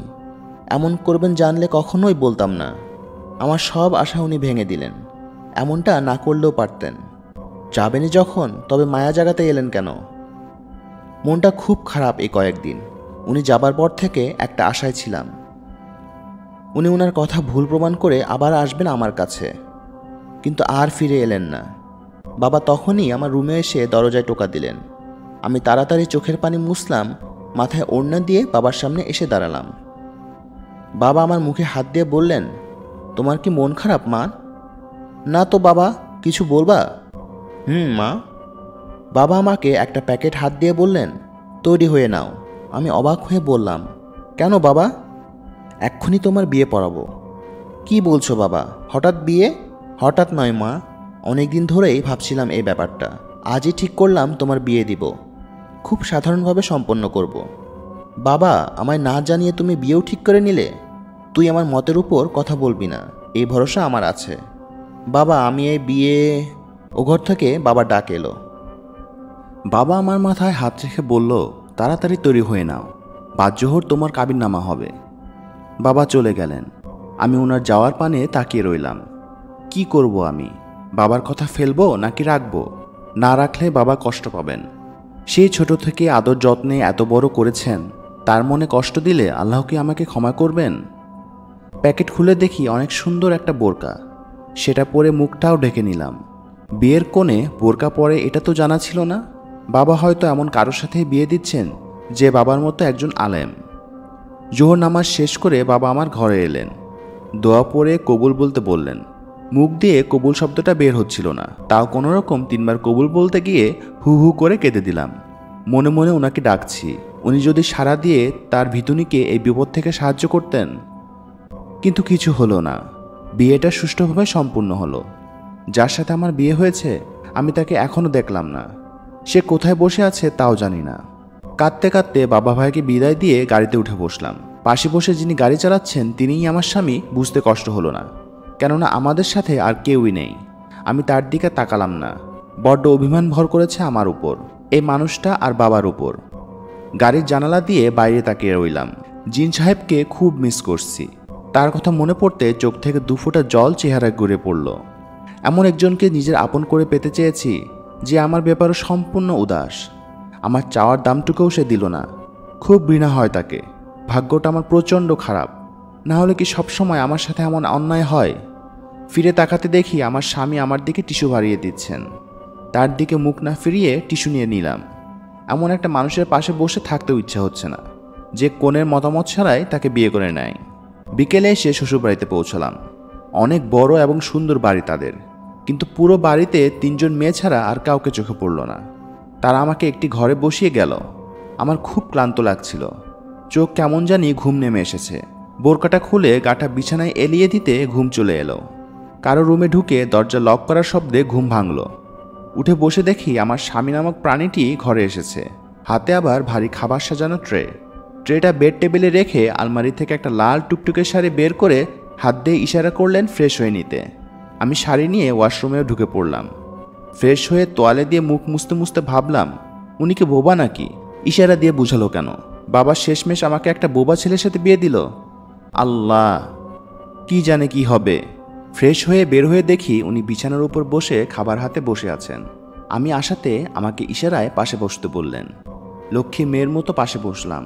এমন করবেন জানলে কখনোই বলতাম না। আমার সব আশা উনি ভেঙে দিলেন। এমনটা না করলেও পারতেন। যাবেনই যখন, তবে মায়া জাগাতে এলেন কেন? মনটা খুব খারাপ এই কয়েকদিন। উনি যাবার পর থেকে একটা আশায় ছিলাম, উনি ওনার কথা ভুল প্রমাণ করে আবার আসবেন আমার কাছে। কিন্তু আর ফিরে এলেন না। বাবা তখনই আমার রুমে এসে দরজায় টোকা দিলেন। আমি তাড়াতাড়ি চোখের পানি মুছলাম, মাথায় ওড়না দিয়ে বাবার সামনে এসে দাঁড়ালাম। বাবা আমার মুখে হাত দিয়ে বললেন, তোমার কি মন খারাপ মা? না তো বাবা, কিছু বলবা? মা। বাবা আমাকে একটা প্যাকেট হাত দিয়ে বললেন, তৈরি হয়ে নাও। আমি অবাক হয়ে বললাম, কেন বাবা? এক্ষুনি তোমার বিয়ে পড়াবো। কি বলছো বাবা, হঠাৎ বিয়ে? হঠাৎ নয় মা, অনেক দিন ধরেই ভাবছিলাম এই ব্যাপারটা। আজই ঠিক করলাম তোমার বিয়ে দিব। খুব সাধারণভাবে সম্পন্ন করব। বাবা, আমায় না জানিয়ে তুমি বিয়েও ঠিক করে নিলে? তুই আমার মতের উপর কথা বলবি না, এই ভরসা আমার আছে। বাবা, আমি এই বিয়ে... ও ঘর থেকে বাবা ডাক এলো। বাবা আমার মাথায় হাত রেখে বলল, তাড়াতাড়ি তৈরি হয়ে নাও, বাদজোহর তোমার কাবিননামা হবে। বাবা চলে গেলেন। আমি ওনার যাওয়ার পানে তাকিয়ে রইলাম। কি করব আমি? বাবার কথা ফেলবো নাকি রাখবো? না রাখলে বাবা কষ্ট পাবেন। সেই ছোট থেকে আদর যত্নে এত বড় করেছেন, তার মনে কষ্ট দিলে আল্লাহ কি আমাকে ক্ষমা করবেন? প্যাকেট খুলে দেখি অনেক সুন্দর একটা বোরকা। সেটা পরে মুখটাও ঢেকে নিলাম। বিয়ের কোণে বোরকা পরে এটা তো জানা ছিল না। বাবা হয়তো এমন কারোর সাথেই বিয়ে দিচ্ছেন যে বাবার মতো একজন আলেম। জোহর নামাজ শেষ করে বাবা আমার ঘরে এলেন। দোয়া পড়ে কবুল বলতে বললেন। মুখ দিয়ে কবুল শব্দটা বের হচ্ছিল না, তাও কোনো রকম 3 বার কবুল বলতে গিয়ে হু হু করে কেঁদে দিলাম। মনে মনে ওনাকে ডাকছি, উনি যদি সাড়া দিয়ে তার ভিতুনিকে এই বিপদ থেকে সাহায্য করতেন। কিন্তু কিছু হলো না। বিয়েটা সুষ্ঠুভাবে সম্পূর্ণ হলো। যার সাথে আমার বিয়ে হয়েছে আমি তাকে এখনও দেখলাম না। সে কোথায় বসে আছে তাও জানি না। কাঁদতে কাঁদতে বাবা ভাইকে বিদায় দিয়ে গাড়িতে উঠে বসলাম। পাশে বসে যিনি গাড়ি চালাচ্ছেন তিনিই আমার স্বামী, বুঝতে কষ্ট হলো না, কেননা আমাদের সাথে আর কেউই নেই। আমি তার দিকে তাকালাম না। বড্ড অভিমান ভর করেছে আমার উপর, এই মানুষটা আর বাবার উপর। গাড়ির জানালা দিয়ে বাইরে তাকিয়ে রইলাম। জিন সাহেবকে খুব মিস করছি। তার কথা মনে পড়তে চোখ থেকে 2 ফোঁটা জল চেহারায় ঘুরে পড়ল। এমন একজনকে নিজের আপন করে পেতে চেয়েছি যে আমার ব্যাপারে সম্পূর্ণ উদাস। আমার চাওয়ার দামটুকুও সে দিল না। খুব ঘৃণা হয় তাকে। ভাগ্যটা আমার প্রচণ্ড খারাপ। না হলে কি সবসময় আমার সাথে এমন অন্যায় হয়? ফিরে তাকাতে দেখি আমার স্বামী আমার দিকে টিস্যু বাড়িয়ে দিচ্ছেন। তার দিকে মুখ না ফিরিয়ে টিস্যু নিয়ে নিলাম। এমন একটা মানুষের পাশে বসে থাকতেও ইচ্ছা হচ্ছে না যে কনের মতামত ছাড়াই তাকে বিয়ে করে নেয়। বিকেলে এসে শ্বশুরবাড়িতে পৌঁছলাম। অনেক বড় এবং সুন্দর বাড়ি তাদের, কিন্তু পুরো বাড়িতে 3 জন মেয়ে ছাড়া আর কাউকে চোখে পড়ল না। তারা আমাকে একটি ঘরে বসিয়ে গেল। আমার খুব ক্লান্ত লাগছিল। চোখ কেমন জানি ঘুম নেমে এসেছে। বোরকাটা খুলে গাটা বিছানায় এলিয়ে দিতে ঘুম চলে এলো। কারো রুমে ঢুকে দরজা লক করার শব্দে ঘুম ভাঙল। উঠে বসে দেখি আমার স্বামী নামক প্রাণীটি ঘরে এসেছে, হাতে আবার ভারী খাবার সাজানো ট্রেটা বেড টেবিলে রেখে আলমারি থেকে একটা লাল টুকটুকে শাড়ি বের করে হাত দিয়ে ইশারা করলেন ফ্রেশ হয়ে নিতে। আমি শাড়ি নিয়ে ওয়াশরুমেও ঢুকে পড়লাম। ফ্রেশ হয়ে তোয়ালে দিয়ে মুখ মুছতে মুছতে ভাবলাম, উনি কি বোবা নাকি? ইশারা দিয়ে বুঝালো কেন? বাবা শেষমেশ আমাকে একটা বোবা ছেলের সাথে বিয়ে দিল। আল্লাহ, কি জানে কি হবে। ফ্রেশ হয়ে বের হয়ে দেখি উনি বিছানার উপর বসে খাবার হাতে বসে আছেন। আমি আসাতে আমাকে ইশারায় পাশে বসতে বললেন। লক্ষ্মী মেয়ের মতো পাশে বসলাম।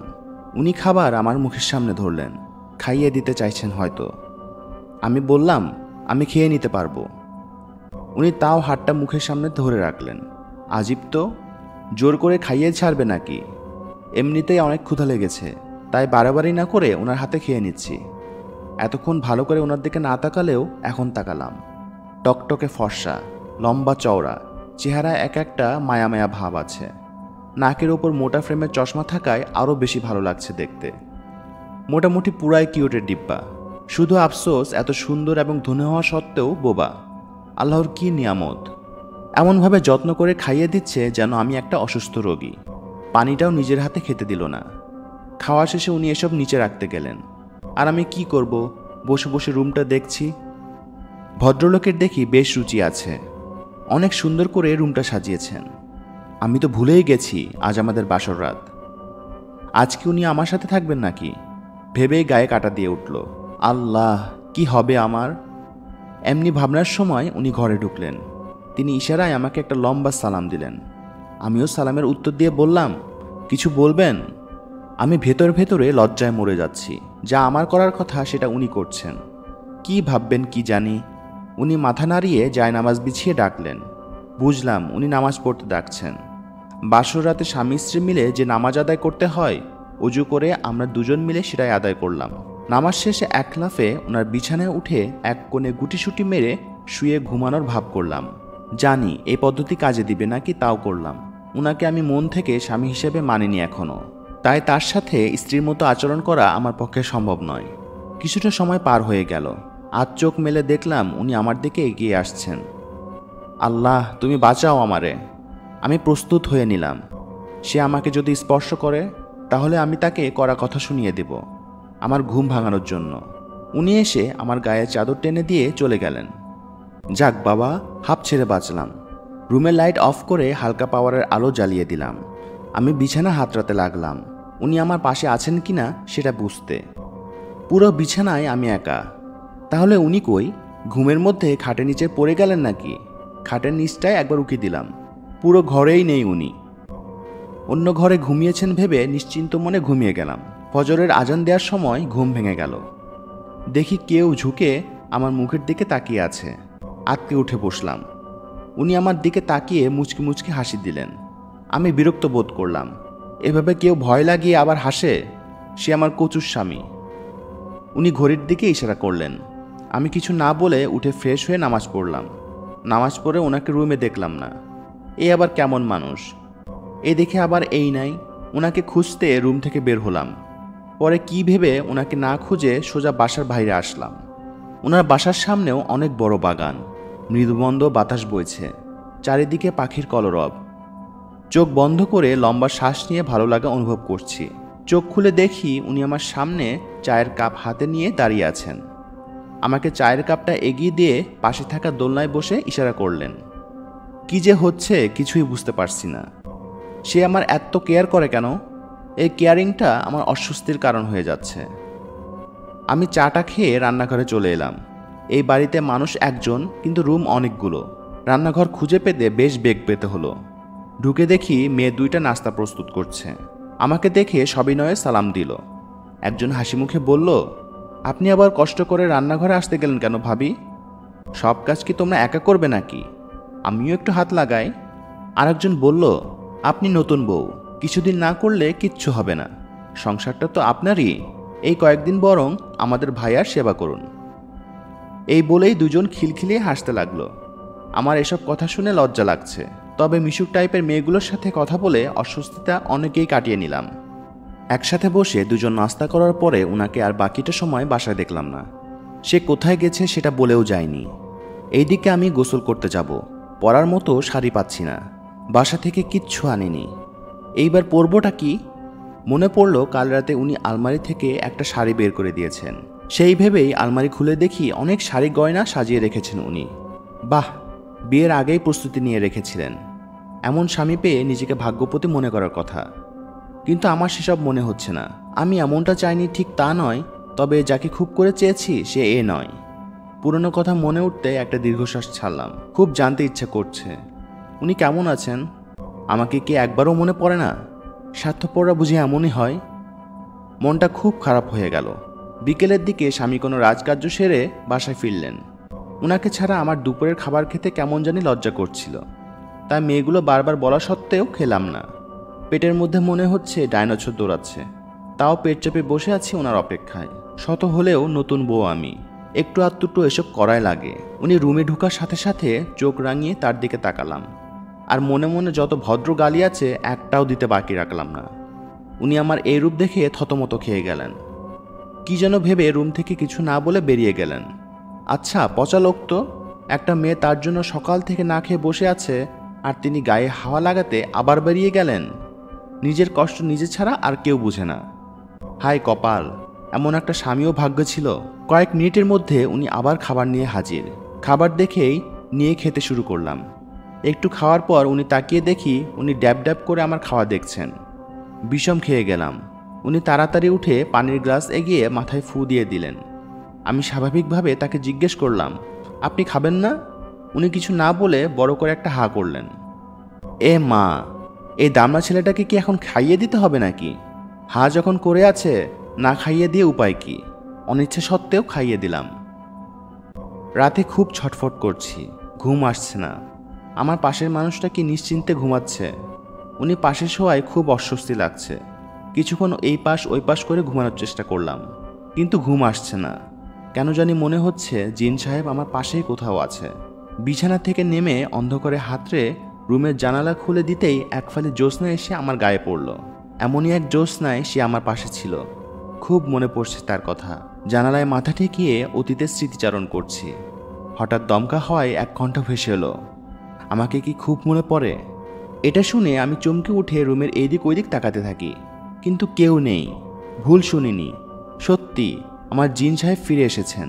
উনি খাবার আমার মুখের সামনে ধরলেন, খাইয়ে দিতে চাইছেন হয়তো। আমি বললাম, আমি খেয়ে নিতে পারবো। উনি তাও হাতটা মুখের সামনে ধরে রাখলেন। আজীব তো, জোর করে খাইয়ে ছাড়বে নাকি? এমনিতেই অনেক ক্ষুধা লেগেছে, তাই বাড়াবাড়ি না করে ওনার হাতে খেয়ে নিচ্ছি। এতক্ষণ ভালো করে ওনার দিকে না তাকালেও এখন তাকালাম। টকটকে ফর্সা, লম্বা চওড়া, চেহারায় এক একটা মায়া মায়া ভাব আছে। নাকের ওপর মোটা ফ্রেমের চশমা থাকায় আরও বেশি ভালো লাগছে দেখতে। মোটামুটি পুরাই কিউটের ডিব্বা। শুধু আফসোস এত সুন্দর এবং ধনী হওয়া সত্ত্বেও বোবা। আল্লাহর কি নিয়ামত! এমনভাবে যত্ন করে খাইয়ে দিচ্ছে যেন আমি একটা অসুস্থ রোগী। পানিটাও নিজের হাতে খেতে দিল না। খাওয়া শেষে উনি এসব নিচে রাখতে গেলেন, আর আমি কি করব, বসে বসে রুমটা দেখছি। ভদ্রলোকের দেখি বেশ রুচি আছে, অনেক সুন্দর করে রুমটা সাজিয়েছেন। আমি তো ভুলেই গেছি আজ আমাদের বাসর রাত। আজ কি উনি আমার সাথে থাকবেন নাকি ভেবেই গায়ে কাটা দিয়ে উঠল। আল্লাহ, কি হবে আমার! এমনি ভাবনার সময় উনি ঘরে ঢুকলেন। তিনি ইশারায় আমাকে একটা লম্বা সালাম দিলেন। আমিও সালামের উত্তর দিয়ে বললাম, কিছু বলবেন? আমি ভেতরে লজ্জায় মরে যাচ্ছি। যা আমার করার কথা সেটা উনি করছেন। কি ভাববেন কি জানি। উনি মাথা নাড়িয়ে জায়নামাজ বিছিয়ে ডাকলেন। বুঝলাম উনি নামাজ পড়তে ডাকছেন। বাসর রাতে স্বামী স্ত্রী মিলে যে নামাজ আদায় করতে হয়, অজু করে আমরা দুজন মিলে সেটাই আদায় করলাম। নামাজ শেষে এক লাফে ওনার বিছানায় উঠে এক কোণে গুটিসুটি মেরে শুয়ে ঘুমানোর ভাব করলাম। জানি এই পদ্ধতি কাজে দিবে নাকি, তাও করলাম। উনাকে আমি মন থেকে স্বামী হিসেবে মানিনি এখনও, তাই তার সাথে স্ত্রীর মতো আচরণ করা আমার পক্ষে সম্ভব নয়। কিছুটা সময় পার হয়ে গেল। আজ চোখ মেলে দেখলাম উনি আমার দিকে এগিয়ে আসছেন। আল্লাহ, তুমি বাঁচাও আমারে। আমি প্রস্তুত হয়ে নিলাম। সে আমাকে যদি স্পর্শ করে তাহলে আমি তাকে কড়া কথা শুনিয়ে দেব আমার ঘুম ভাঙানোর জন্য। উনি এসে আমার গায়ে চাদর টেনে দিয়ে চলে গেলেন। যাক বাবা, হাঁপ ছেড়ে বাঁচলাম। রুমের লাইট অফ করে হালকা পাওয়ারের আলো জ্বালিয়ে দিলাম। আমি বিছানা হাতড়াতে লাগলাম, উনি আমার পাশে আছেন কিনা সেটা বুঝতে। পুরো বিছানায় আমি একা। তাহলে উনি কই? ঘুমের মধ্যে খাটের নিচে পড়ে গেলেন নাকি? খাটের নিচটায় একবার উকি দিলাম, পুরো ঘরেই নেই উনি। অন্য ঘরে ঘুমিয়েছেন ভেবে নিশ্চিন্ত মনে ঘুমিয়ে গেলাম। ফজরের আজান দেওয়ার সময় ঘুম ভেঙে গেল। দেখি কেউ ঝুঁকে আমার মুখের দিকে তাকিয়ে আছে। আঁতকে উঠে বসলাম। উনি আমার দিকে তাকিয়ে মুচকি মুচকি হাসি দিলেন। আমি বিরক্ত বোধ করলাম। এভাবে কেউ ভয় লাগিয়ে আবার হাসে? সে আমার কচুর স্বামী। উনি ঘড়ির দিকে ইশারা করলেন। আমি কিছু না বলে উঠে ফ্রেশ হয়ে নামাজ পড়লাম। নামাজ পড়ে ওনাকে রুমে দেখলাম না। এই আবার কেমন মানুষ! এ দেখে আবার এই নাই। ওনাকে খুঁজতে রুম থেকে বের হলাম। পরে কি ভেবে ওনাকে না খুঁজে সোজা বাসার বাইরে আসলাম। ওনার বাসার সামনেও অনেক বড় বাগান, মৃদুমন্দ বাতাস বইছে, চারিদিকে পাখির কলরব। চোখ বন্ধ করে লম্বা শ্বাস নিয়ে ভালো লাগা অনুভব করছি। চোখ খুলে দেখি উনি আমার সামনে চায়ের কাপ হাতে নিয়ে দাঁড়িয়ে আছেন। আমাকে চায়ের কাপটা এগিয়ে দিয়ে পাশে থাকা দোলনায় বসে ইশারা করলেন। কি যে হচ্ছে কিছুই বুঝতে পারছি না। সে আমার এত কেয়ার করে কেন? এই কেয়ারিংটা আমার অস্বস্তির কারণ হয়ে যাচ্ছে। আমি চাটা খেয়ে রান্নাঘরে চলে এলাম। এই বাড়িতে মানুষ একজন, কিন্তু রুম অনেকগুলো। রান্নাঘর খুঁজে পেতে বেশ বেগ পেতে হলো। ঢুকে দেখি মেয়ে দুইটা নাস্তা প্রস্তুত করছে। আমাকে দেখে সবিনয়ে সালাম দিল। একজন হাসি মুখে বলল, আপনি আবার কষ্ট করে রান্নাঘরে আসতে গেলেন কেন ভাবি? সব কাজ কি তোমরা একা করবে নাকি? আমিও একটু হাত লাগাই। আরেকজন বলল, আপনি নতুন বউ, কিছুদিন না করলে কিচ্ছু হবে না। সংসারটা তো আপনারই, এই কয়েকদিন বরং আমাদের ভাইয়ার সেবা করুন। এই বলেই দুজন খিলখিলিয়ে হাসতে লাগলো। আমার এসব কথা শুনে লজ্জা লাগছে, তবে মিশুক টাইপের মেয়েগুলোর সাথে কথা বলে অস্বস্তিটা অনেকেই কাটিয়ে নিলাম। একসাথে বসে দুজন নাস্তা করার পরে ওনাকে আর বাকিটা সময় বাসায় দেখলাম না। সে কোথায় গেছে সেটা বলেও যায়নি। এইদিকে আমি গোসল করতে যাব। পরার মতো শাড়ি পাচ্ছি না, বাসা থেকে কিচ্ছু আনিনি। এইবার পরবোটা কি? মনে পড়ল কাল রাতে উনি আলমারি থেকে একটা শাড়ি বের করে দিয়েছেন। সেই ভেবেই আলমারি খুলে দেখি অনেক শাড়ি গয়না সাজিয়ে রেখেছেন উনি। বাহ, বিয়ের আগেই প্রস্তুতি নিয়ে রেখেছিলেন। এমন স্বামী পেয়ে নিজেকে ভাগ্যবতী মনে করার কথা, কিন্তু আমার সেসব মনে হচ্ছে না। আমি এমনটা চাইনি ঠিক তা নয়, তবে যাকে খুব করে চেয়েছি সে এ নয়। পুরনো কথা মনে উঠতে একটা দীর্ঘশ্বাস ছাড়লাম। খুব জানতে ইচ্ছে করছে উনি কেমন আছেন। আমাকে কি একবারও মনে পড়ে না? স্বার্থপররা বুঝি এমনই হয়। মনটা খুব খারাপ হয়ে গেল। বিকেলের দিকে স্বামী কোনো রাজকার্য সেরে বাসায় ফিরলেন। ওনাকে ছাড়া আমার দুপুরের খাবার খেতে কেমন জানি লজ্জা করছিল। তাই মেয়েগুলো বারবার বলা সত্ত্বেও খেলাম না। পেটের মধ্যে মনে হচ্ছে ডাইনোসর দৌড়াচ্ছে। তাও পেট চেপে বসে আছি ওনার অপেক্ষায়। শত হলেও নতুন বউ আমি, একটু আধটু এসব করাই লাগে। উনি রুমে ঢোকার সাথে সাথে চোখ রাঙিয়ে তার দিকে তাকালাম, আর মনে মনে যত ভদ্র গালি আছে একটাও দিতে বাকি রাখলাম না। উনি আমার এই রূপ দেখে থতমত খেয়ে গেলেন। কি যেন ভেবে রুম থেকে কিছু না বলে বেরিয়ে গেলেন। আচ্ছা, পচা লোক তো। একটা মেয়ে তার জন্য সকাল থেকে না খেয়ে বসে আছে, আর তিনি গায়ে হাওয়া লাগাতে আবার বেরিয়ে গেলেন। নিজের কষ্ট নিজে ছাড়া আর কেউ বুঝে না। হায় কপাল, এমন একটা স্বামীও ভাগ্য ছিল। কয়েক মিনিটের মধ্যে উনি আবার খাবার নিয়ে হাজির। খাবার দেখেই নিয়ে খেতে শুরু করলাম। একটু খাওয়ার পর উনি তাকিয়ে দেখি উনি ড্যাব ড্যাব করে আমার খাওয়া দেখছেন। বিষম খেয়ে গেলাম। উনি তাড়াতাড়ি উঠে পানির গ্লাস এগিয়ে মাথায় ফু দিয়ে দিলেন। আমি স্বাভাবিকভাবে তাকে জিজ্ঞেস করলাম, আপনি খাবেন না? উনি কিছু না বলে বড় করে একটা হা করলেন। এ মা, এই দামড়া ছেলেটাকে কি এখন খাইয়ে দিতে হবে নাকি? হা যখন করে আছে, না খাইয়ে দিয়ে উপায় কি? অনিচ্ছে সত্ত্বেও খাইয়ে দিলাম। রাতে খুব ছটফট করছি, ঘুম আসছে না। আমার পাশের মানুষটা কি নিশ্চিন্তে ঘুমাচ্ছে। উনি পাশে শোয়ায় খুব অস্বস্তি লাগছে। কিছুক্ষণ এই পাশ ওই পাশ করে ঘুমানোর চেষ্টা করলাম, কিন্তু ঘুম আসছে না। কেন জানি মনে হচ্ছে জিন সাহেব আমার পাশেই কোথাও আছে। বিছানা থেকে নেমে অন্ধকারে হাতড়ে রুমের জানালা খুলে দিতেই এক ফালি জ্যোৎস্না এসে আমার গায়ে পড়ল। এমনই এক জ্যোৎস্নায় সে আমার পাশে ছিল। খুব মনে পড়ছে তার কথা। জানালায় মাথা ঠেকিয়ে অতীতের স্মৃতিচারণ করছি। হঠাৎ দমকা হওয়ায় এক কণ্ঠ ভেসে এলো, আমাকে কি খুব মনে পড়ে? এটা শুনে আমি চমকে উঠে রুমের এইদিক ওইদিক তাকাতে থাকি, কিন্তু কেউ নেই। ভুল শুনিনি, সত্যি আমার জিন সাহেব ফিরে এসেছেন।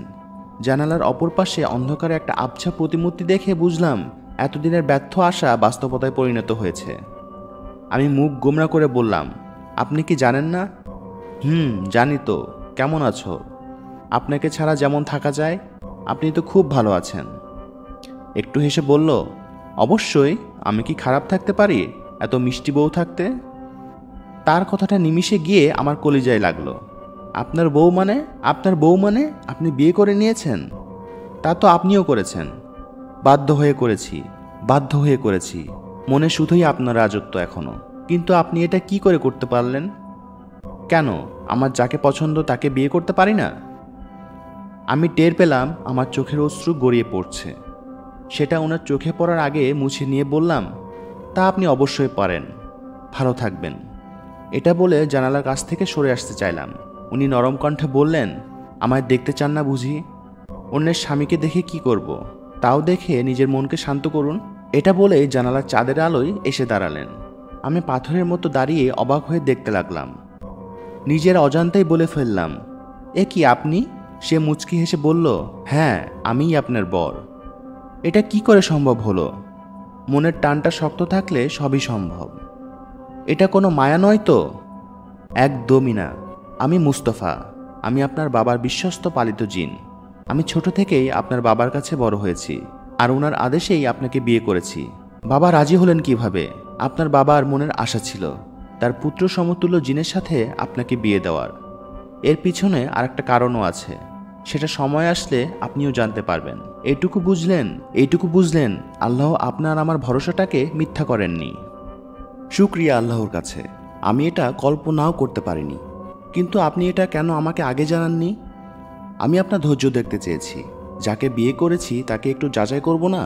জানালার অপর পাশে অন্ধকারে একটা আবছা প্রতিমূর্তি দেখে বুঝলাম এতদিনের ব্যর্থ আশা বাস্তবতায় পরিণত হয়েছে। আমি মুখ গোমরা করে বললাম, আপনি কি জানেন না? জানি তো। কেমন আছো? আপনাকে ছাড়া যেমন থাকা যায়, আপনি তো খুব ভালো আছেন। একটু হেসে বলল, অবশ্যই। আমি কি খারাপ থাকতে পারি এত মিষ্টি বউ থাকতে? তার কথাটা নিমিষে গিয়ে আমার কলিজায় লাগলো। আপনার বউ মানে? আপনার বউ মানে আপনি বিয়ে করে নিয়েছেন? তা তো আপনিও করেছেন। বাধ্য হয়ে করেছি। মনে শুধুই আপনার রাজত্ব এখনো। কিন্তু আপনি এটা কি করে করতে পারলেন? কেন, আমার যাকে পছন্দ তাকে বিয়ে করতে পারি না? আমি টের পেলাম আমার চোখের অশ্রু গড়িয়ে পড়ছে। সেটা ওনার চোখে পড়ার আগে মুছে নিয়ে বললাম, তা আপনি অবশ্যই পারেন। ভালো থাকবেন। এটা বলে জানালার কাছ থেকে সরে আসতে চাইলাম। উনি নরম কণ্ঠে বললেন, আমায় দেখতে চান না বুঝি? অন্যের স্বামীকে দেখে কি করব? তাও দেখে নিজের মনকে শান্ত করুন। এটা বলে জানালার চাঁদের আলোয় এসে দাঁড়ালেন। আমি পাথরের মতো দাঁড়িয়ে অবাক হয়ে দেখতে লাগলাম। নিজের অজান্তেই বলে ফেললাম, এ কি আপনি? সে মুচকি হেসে বলল, হ্যাঁ, আমিই আপনার বর। এটা কি করে সম্ভব হলো? মনের টানটা শক্ত থাকলে সবই সম্ভব। এটা কোনো মায়া নয় তো? একদমই না। আমি মুস্তফা। আমি আপনার বাবার বিশ্বস্ত পালিত জিন। আমি ছোট থেকেই আপনার বাবার কাছে বড় হয়েছি, আর ওনার আদেশেই আপনাকে বিয়ে করেছি। বাবা রাজি হলেন কিভাবে? আপনার বাবার মনের আশা ছিল তার পুত্র সমতুল্য জিনের সাথে আপনাকে বিয়ে দেওয়ার। এর পিছনে আরেকটা কারণও আছে, সেটা সময় আসলে আপনিও জানতে পারবেন। এইটুকু বুঝলেন আল্লাহ আপনার আমার ভরসাটাকে মিথ্যা করেননি। শুকরিয়া আল্লাহর কাছে। আমি এটা কল্পনাও করতে পারিনি। কিন্তু আপনি এটা কেন আমাকে আগে জানাননি? আমি আপনার ধৈর্য দেখতে চেয়েছি। যাকে বিয়ে করেছি তাকে একটু যাচাই করব না?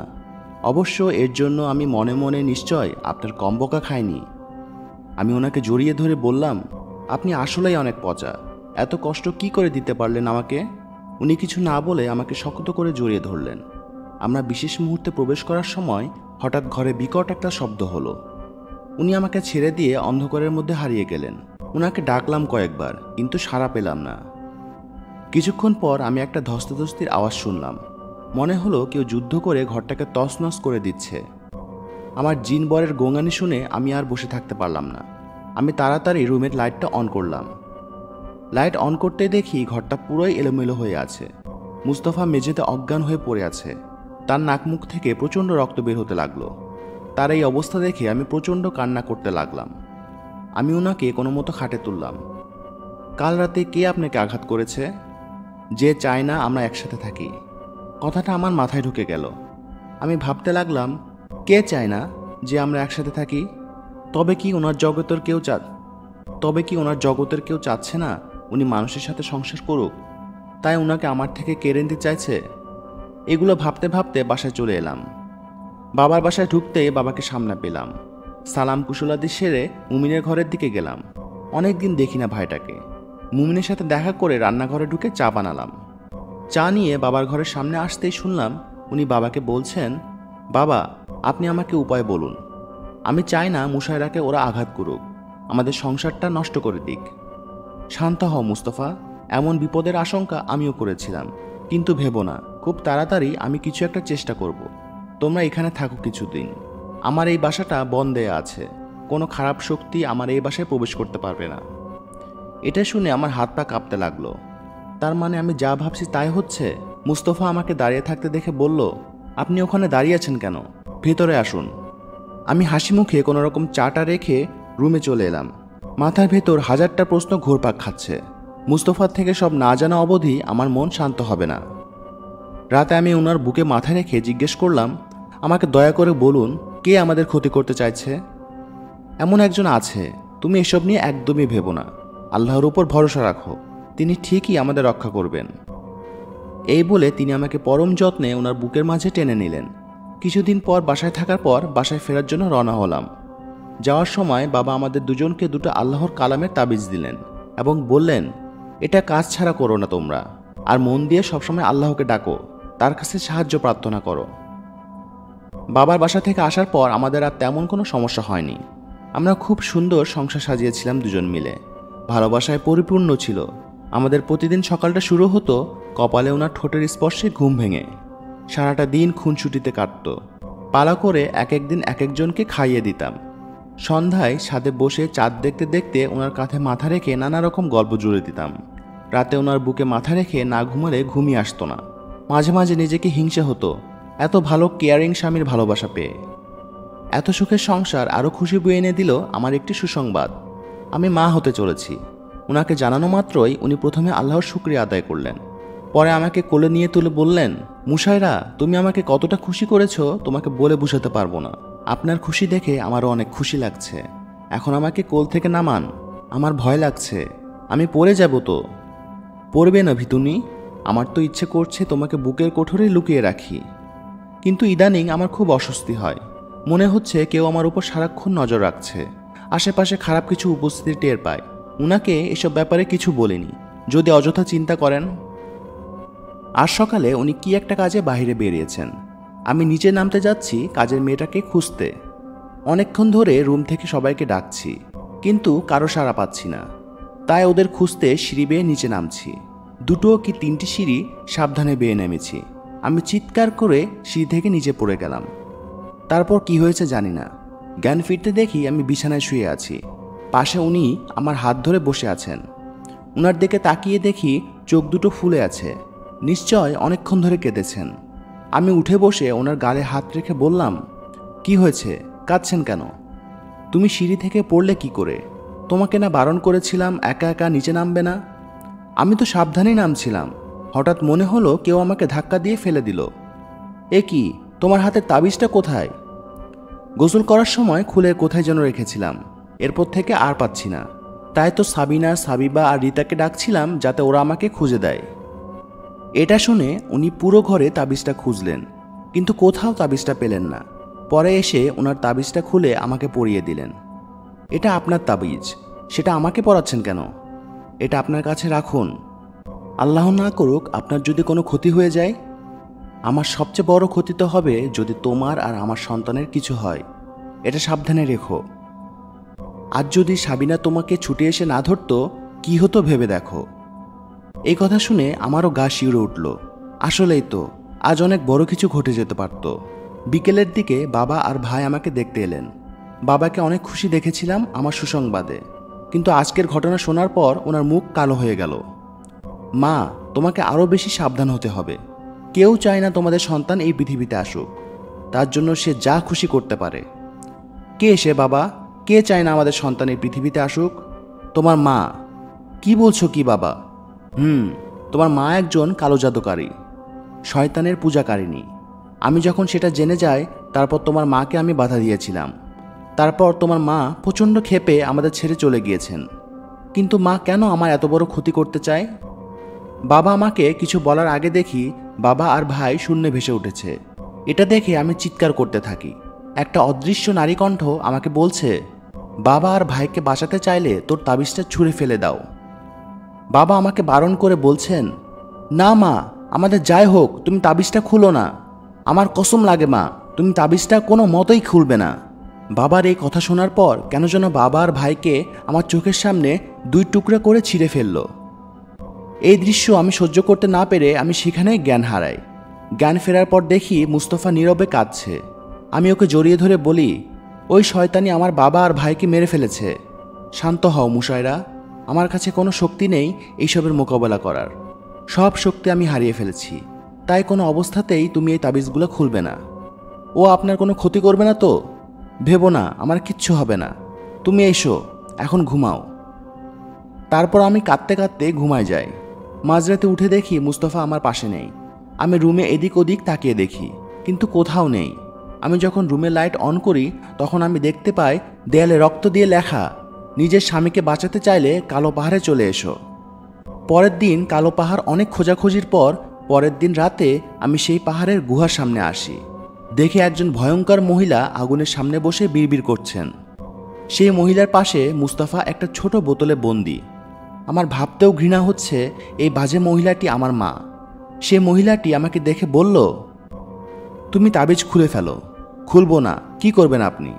অবশ্য এর জন্য আমি মনে মনে নিশ্চয় আপনার কম বকা খাইনি। আমি ওনাকে জড়িয়ে ধরে বললাম, আপনি আসলেই অনেক পচা। এত কষ্ট কি করে দিতে পারলেন আমাকে? উনি কিছু না বলে আমাকে শক্ত করে জড়িয়ে ধরলেন। আমরা বিশেষ মুহূর্তে প্রবেশ করার সময় হঠাৎ ঘরে বিকট একটা শব্দ হলো। উনি আমাকে ছেড়ে দিয়ে অন্ধকারের মধ্যে হারিয়ে গেলেন। উনাকে ডাকলাম কয়েকবার, কিন্তু সাড়া পেলাম না। কিছুক্ষণ পর আমি একটা ধস্তাধস্তির আওয়াজ শুনলাম। মনে হলো কেউ যুদ্ধ করে ঘরটাকে তছনছ করে দিচ্ছে। আমার জিন বরের গোঙানি শুনে আমি আর বসে থাকতে পারলাম না। আমি তাড়াতাড়ি রুমের লাইটটা অন করলাম। লাইট অন করতে দেখি ঘরটা পুরোই এলোমেলো হয়ে আছে। মুস্তফা মেঝেতে অজ্ঞান হয়ে পড়ে আছে। তার নাক মুখ থেকে প্রচণ্ড রক্ত বের হতে লাগলো। তার এই অবস্থা দেখে আমি প্রচণ্ড কান্না করতে লাগলাম। আমি ওনাকে কোনো মতো খাটে তুললাম। কাল রাতে কে আপনাকে আঘাত করেছে? যে চায় না আমরা একসাথে থাকি। কথাটা আমার মাথায় ঢুকে গেল। আমি ভাবতে লাগলাম, কে চায় না যে আমরা একসাথে থাকি? তবে কি ওনার জগতের কেউ চাচ্ছে না উনি মানুষের সাথে সংসার করুক, তাই ওনাকে আমার থেকে কেড়ে নিতে চাইছে? এগুলো ভাবতে ভাবতে বাসায় চলে এলাম। বাবার বাসায় ঢুকতেই বাবাকে সামনে পেলাম। সালাম কুশলাদি সেরে মুমিনের ঘরের দিকে গেলাম। অনেকদিন দেখি না ভাইটাকে। মুমিনের সাথে দেখা করে রান্নাঘরে ঢুকে চা বানালাম। চা নিয়ে বাবার ঘরের সামনে আসতেই শুনলাম উনি বাবাকে বলছেন, বাবা, আপনি আমাকে উপায় বলুন। আমি চাই না মুশায়রাকে ওরা আঘাত করুক, আমাদের সংসারটা নষ্ট করে দিক। শান্ত হও মুস্তফা, এমন বিপদের আশঙ্কা আমিও করেছিলাম, কিন্তু ভেবো না, খুব তাড়াতাড়ি আমি কিছু একটা চেষ্টা করব। তোমরা এখানে থাকো কিছুদিন। আমার এই বাসাটা বন্ধ দেয়া আছে, কোনো খারাপ শক্তি আমার এই বাসায় প্রবেশ করতে পারবে না। এটা শুনে আমার হাত পা কাঁপতে লাগলো। তার মানে আমি যা ভাবছি তাই হচ্ছে? মুস্তফা আমাকে দাঁড়িয়ে থাকতে দেখে বলল, আপনি ওখানে দাঁড়িয়ে আছেন কেন? ভেতরে আসুন। আমি হাসি মুখে কোনো রকম চাটা রেখে রুমে চলে এলাম। মাথার ভেতর হাজারটা প্রশ্ন ঘুরপাক খাচ্ছে। মুস্তফার থেকে সব না জানা অবধি আমার মন শান্ত হবে না। রাতে আমি ওনার বুকে মাথা রেখে জিজ্ঞেস করলাম, আমাকে দয়া করে বলুন, কে আমাদের ক্ষতি করতে চাইছে? এমন একজন আছে, তুমি এসব নিয়ে একদমই ভেবো না। আল্লাহর উপর ভরসা রাখো, তিনি ঠিকই আমাদের রক্ষা করবেন। এই বলে তিনি আমাকে পরম যত্নে ওনার বুকের মাঝে টেনে নিলেন। কিছুদিন পর বাসায় থাকার পর বাসায় ফেরার জন্য রওনা হলাম। যাওয়ার সময় বাবা আমাদের দুজনকে দুটো আল্লাহর কালামের তাবিজ দিলেন এবং বললেন, এটা কাজ ছাড়া করো না তোমরা, আর মন দিয়ে সবসময় আল্লাহকে ডাকো, তার কাছে সাহায্য প্রার্থনা করো। বাবার বাসা থেকে আসার পর আমাদের আর তেমন কোনো সমস্যা হয়নি। আমরা খুব সুন্দর সংসার সাজিয়েছিলাম দুজন মিলে। ভালোবাসায় পরিপূর্ণ ছিল। আমাদের প্রতিদিন সকালটা শুরু হতো কপালে ওনার ঠোঁটের স্পর্শে ঘুম ভেঙে। সারাটা দিন খুনসুটিতে কাটত। পালা করে এক একদিন এক একজনকে খাইয়ে দিতাম। সন্ধ্যায় ছাদে বসে চাঁদ দেখতে দেখতে ওনার কাঁধে মাথা রেখে নানা রকম গল্প জুড়ে দিতাম। রাতে ওনার বুকে মাথা রেখে না ঘুমালে ঘুমই আসতো না। মাঝে মাঝে নিজেকে হিংসে হতো এত ভালো কেয়ারিং স্বামীর ভালোবাসা পেয়ে। এত সুখের সংসার আরও খুশি বয়ে এনে দিল আমার একটি সুসংবাদ, আমি মা হতে চলেছি। ওনাকে জানানো মাত্রই উনি প্রথমে আল্লাহর শুকরিয়া আদায় করলেন। পরে আমাকে কোলে নিয়ে তুলে বললেন, মুশায়রা, তুমি আমাকে কতটা খুশি করেছো তোমাকে বলে বুঝাতে পারবো না। আপনার খুশি দেখে আমারও অনেক খুশি লাগছে। এখন আমাকে কোল থেকে নামান, আমার ভয় লাগছে, আমি পড়ে যাব তো। পড়বে না ভিতুনি, আমার তো ইচ্ছে করছে তোমাকে বুকের কোঠরে লুকিয়ে রাখি। কিন্তু ইদানিং আমার খুব অস্বস্তি হয়। মনে হচ্ছে কেউ আমার উপর সারাক্ষণ নজর রাখছে। আশেপাশে খারাপ কিছু উপস্থিতি টের পায়। উনাকে এসব ব্যাপারে কিছু বলিনি, যদি অযথা চিন্তা করেন। আজ সকালে উনি কি একটা কাজে বাইরে বেরিয়েছেন। আমি নিচে নামতে যাচ্ছি কাজের মেয়েটাকে খুঁজতে। অনেকক্ষণ ধরে রুম থেকে সবাইকে ডাকছি, কিন্তু কারো সাড়া পাচ্ছি না। তাই ওদের খুঁজতে সিঁড়ি বেয়ে নিচে নামছি। 2 কি 3টি সিঁড়ি সাবধানে বেয়ে নেমেছি। আমি চিৎকার করে সিঁড়ি থেকে নিচে পড়ে গেলাম। তারপর কি হয়েছে জানি না। জ্ঞান ফিরতে দেখি আমি বিছানায় শুয়ে আছি। পাশে উনি আমার হাত ধরে বসে আছেন। উনার দিকে তাকিয়ে দেখি চোখ দুটো ফুলে আছে। নিশ্চয় অনেকক্ষণ ধরে কেঁদেছেন। আমি উঠে বসে ওনার গালে হাত রেখে বললাম, কি হয়েছে, কাঁদছেন কেন? তুমি সিঁড়ি থেকে পড়লে কি করে? তোমাকে না বারণ করেছিলাম একা একা নিচে নামবে না? আমি তো সাবধানেই নামছিলাম। হঠাৎ মনে হলো কেউ আমাকে ধাক্কা দিয়ে ফেলে দিল। এ কি, তোমার হাতের তাবিজটা কোথায়? গোসল করার সময় খুলে কোথায় যেন রেখেছিলাম। এরপর থেকে আর পাচ্ছি না। তাই তো সাবিনা, সাবিবা আর রিতাকে ডাকছিলাম যাতে ওরা আমাকে খুঁজে দেয়। এটা শুনে উনি পুরো ঘরে তাবিজটা খুঁজলেন, কিন্তু কোথাও তাবিজটা পেলেন না। পরে এসে ওনার তাবিজটা খুলে আমাকে পরিয়ে দিলেন। এটা আপনার তাবিজ, সেটা আমাকে পরাচ্ছেন কেন? এটা আপনার কাছে রাখুন। আল্লাহ না করুক আপনার যদি কোনো ক্ষতি হয়ে যায়। আমার সবচেয়ে বড় ক্ষতি তো হবে যদি তোমার আর আমার সন্তানের কিছু হয়। এটা সাবধানে রেখো। আজ যদি সাবিনা তোমাকে ছুটে এসে না ধরতো কি হতো ভেবে দেখো। এই কথা শুনে আমারও গা শিউরে উঠল। আসলেই তো, আজ অনেক বড় কিছু ঘটে যেতে পারত। বিকেলের দিকে বাবা আর ভাই আমাকে দেখতে এলেন। বাবাকে অনেক খুশি দেখেছিলাম আমার সুসংবাদে, কিন্তু আজকের ঘটনা শোনার পর ওনার মুখ কালো হয়ে গেল। মা, তোমাকে আরও বেশি সাবধান হতে হবে। কেউ চায় না তোমাদের সন্তান এই পৃথিবীতে আসুক, তার জন্য সে যা খুশি করতে পারে। কে সে বাবা? কে চায় না আমাদের সন্তান এই পৃথিবীতে আসুক? তোমার মা। কি বলছো কি বাবা? তোমার মা একজন কালো জাদুকারী, শয়তানের পূজাকারিণী। আমি যখন সেটা জেনে যাই, তারপর তোমার মাকে আমি বাধা দিয়েছিলাম। তারপর তোমার মা প্রচণ্ড ক্ষেপে আমাদের ছেড়ে চলে গিয়েছেন। কিন্তু মা কেন আমার এত বড় ক্ষতি করতে চায়? বাবা আমাকে কিছু বলার আগে দেখি বাবা আর ভাই শূন্যে ভেসে উঠেছে। এটা দেখে আমি চিৎকার করতে থাকি। একটা অদৃশ্য নারী কণ্ঠ আমাকে বলছে, বাবা আর ভাইকে বাঁচাতে চাইলে তোর তাবিজটা ছুঁড়ে ফেলে দাও। বাবা আমাকে বারণ করে বলছেন, না মা, আমাদের যাই হোক তুমি তাবিজটা খুলো না। আমার কসম লাগে মা, তুমি তাবিজটা কোনো মতোই খুলবে না। বাবার এই কথা শোনার পর কেন যেন বাবা আর ভাইকে আমার চোখের সামনে দুই টুকরা করে ছিঁড়ে ফেললো। এই দৃশ্য আমি সহ্য করতে না পেরে আমি সেখানেই জ্ঞান হারাই। জ্ঞান ফেরার পর দেখি মুস্তফা নীরবে কাঁদছে। আমি ওকে জড়িয়ে ধরে বলি, ওই শয়তানি আমার বাবা আর ভাইকে মেরে ফেলেছে। শান্ত হও মুশায়রা, আমার কাছে কোনো শক্তি নেই এইসবের মোকাবেলা করার। সব শক্তি আমি হারিয়ে ফেলেছি, তাই কোনো অবস্থাতেই তুমি এই তাবিজগুলো খুলবে না। ও আপনার কোনো ক্ষতি করবে না তো? ভেবো না, আমার কিচ্ছু হবে না। তুমি এসো, এখন ঘুমাও। তারপর আমি কাঁদতে কাঁদতে ঘুমায় যাই। মাঝরাতে উঠে দেখি মুস্তফা আমার পাশে নেই। আমি রুমে এদিক ওদিক তাকিয়ে দেখি, কিন্তু কোথাও নেই। আমি যখন রুমে লাইট অন করি তখন আমি দেখতে পাই দেয়ালে রক্ত দিয়ে লেখা, নিজের স্বামীকে বাঁচাতে চাইলে কালো পাহাড়ে চলে এসো। পরের দিন কালো পাহাড় অনেক খোঁজাখুঁজির পর পরের দিন রাতে আমি সেই পাহাড়ের গুহার সামনে আসি। দেখে একজন ভয়ঙ্কর মহিলা আগুনের সামনে বসে বিড়বিড় করছেন। সেই মহিলার পাশে মুস্তাফা একটা ছোট বোতলে বন্দি। আমার ভাবতেও ঘৃণা হচ্ছে এই বাজে মহিলাটি আমার মা। সে মহিলাটি আমাকে দেখে বলল, তুমি তাবিজ খুলে ফেলো। খুলবো না, কি করবেন আপনি?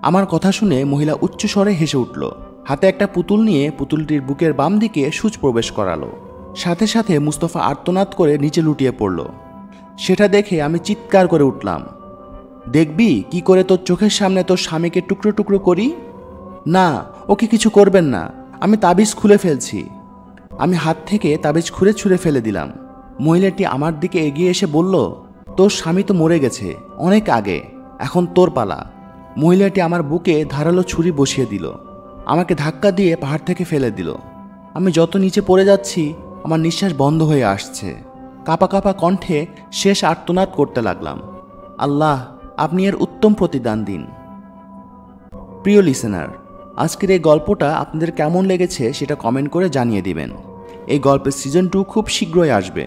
আমার কথা শুনে মহিলা উচ্চ স্বরে হেসে উঠল। হাতে একটা পুতুল নিয়ে পুতুলটির বুকের বাম দিকে সূচ প্রবেশ করালো। সাথে সাথে মুস্তফা আর্তনাদ করে নিচে লুটিয়ে পড়ল। সেটা দেখে আমি চিৎকার করে উঠলাম, দেখবি কি করে তোর চোখের সামনে তোর স্বামীকে টুকরো টুকরো করি? না, ওকে কিছু করবেন না, আমি তাবিজ খুলে ফেলছি। আমি হাত থেকে তাবিজ খুলে ছুঁড়ে ফেলে দিলাম। মহিলাটি আমার দিকে এগিয়ে এসে বলল, তোর স্বামী তো মরে গেছে অনেক আগে, এখন তোর পালা। মহিলাটি আমার বুকে ধারালো ছুরি বসিয়ে দিল, আমাকে ধাক্কা দিয়ে পাহাড় থেকে ফেলে দিল। আমি যত নিচে পড়ে যাচ্ছি আমার নিঃশ্বাস বন্ধ হয়ে আসছে। কাঁপা কাঁপা কণ্ঠে শেষ আর্তনাদ করতে লাগলাম, আল্লাহ, আপনি এর উত্তম প্রতিদান দিন। প্রিয় লিসেনার, আজকের এই গল্পটা আপনাদের কেমন লেগেছে সেটা কমেন্ট করে জানিয়ে দিবেন। এই গল্পের সিজন 2 খুব শীঘ্রই আসবে।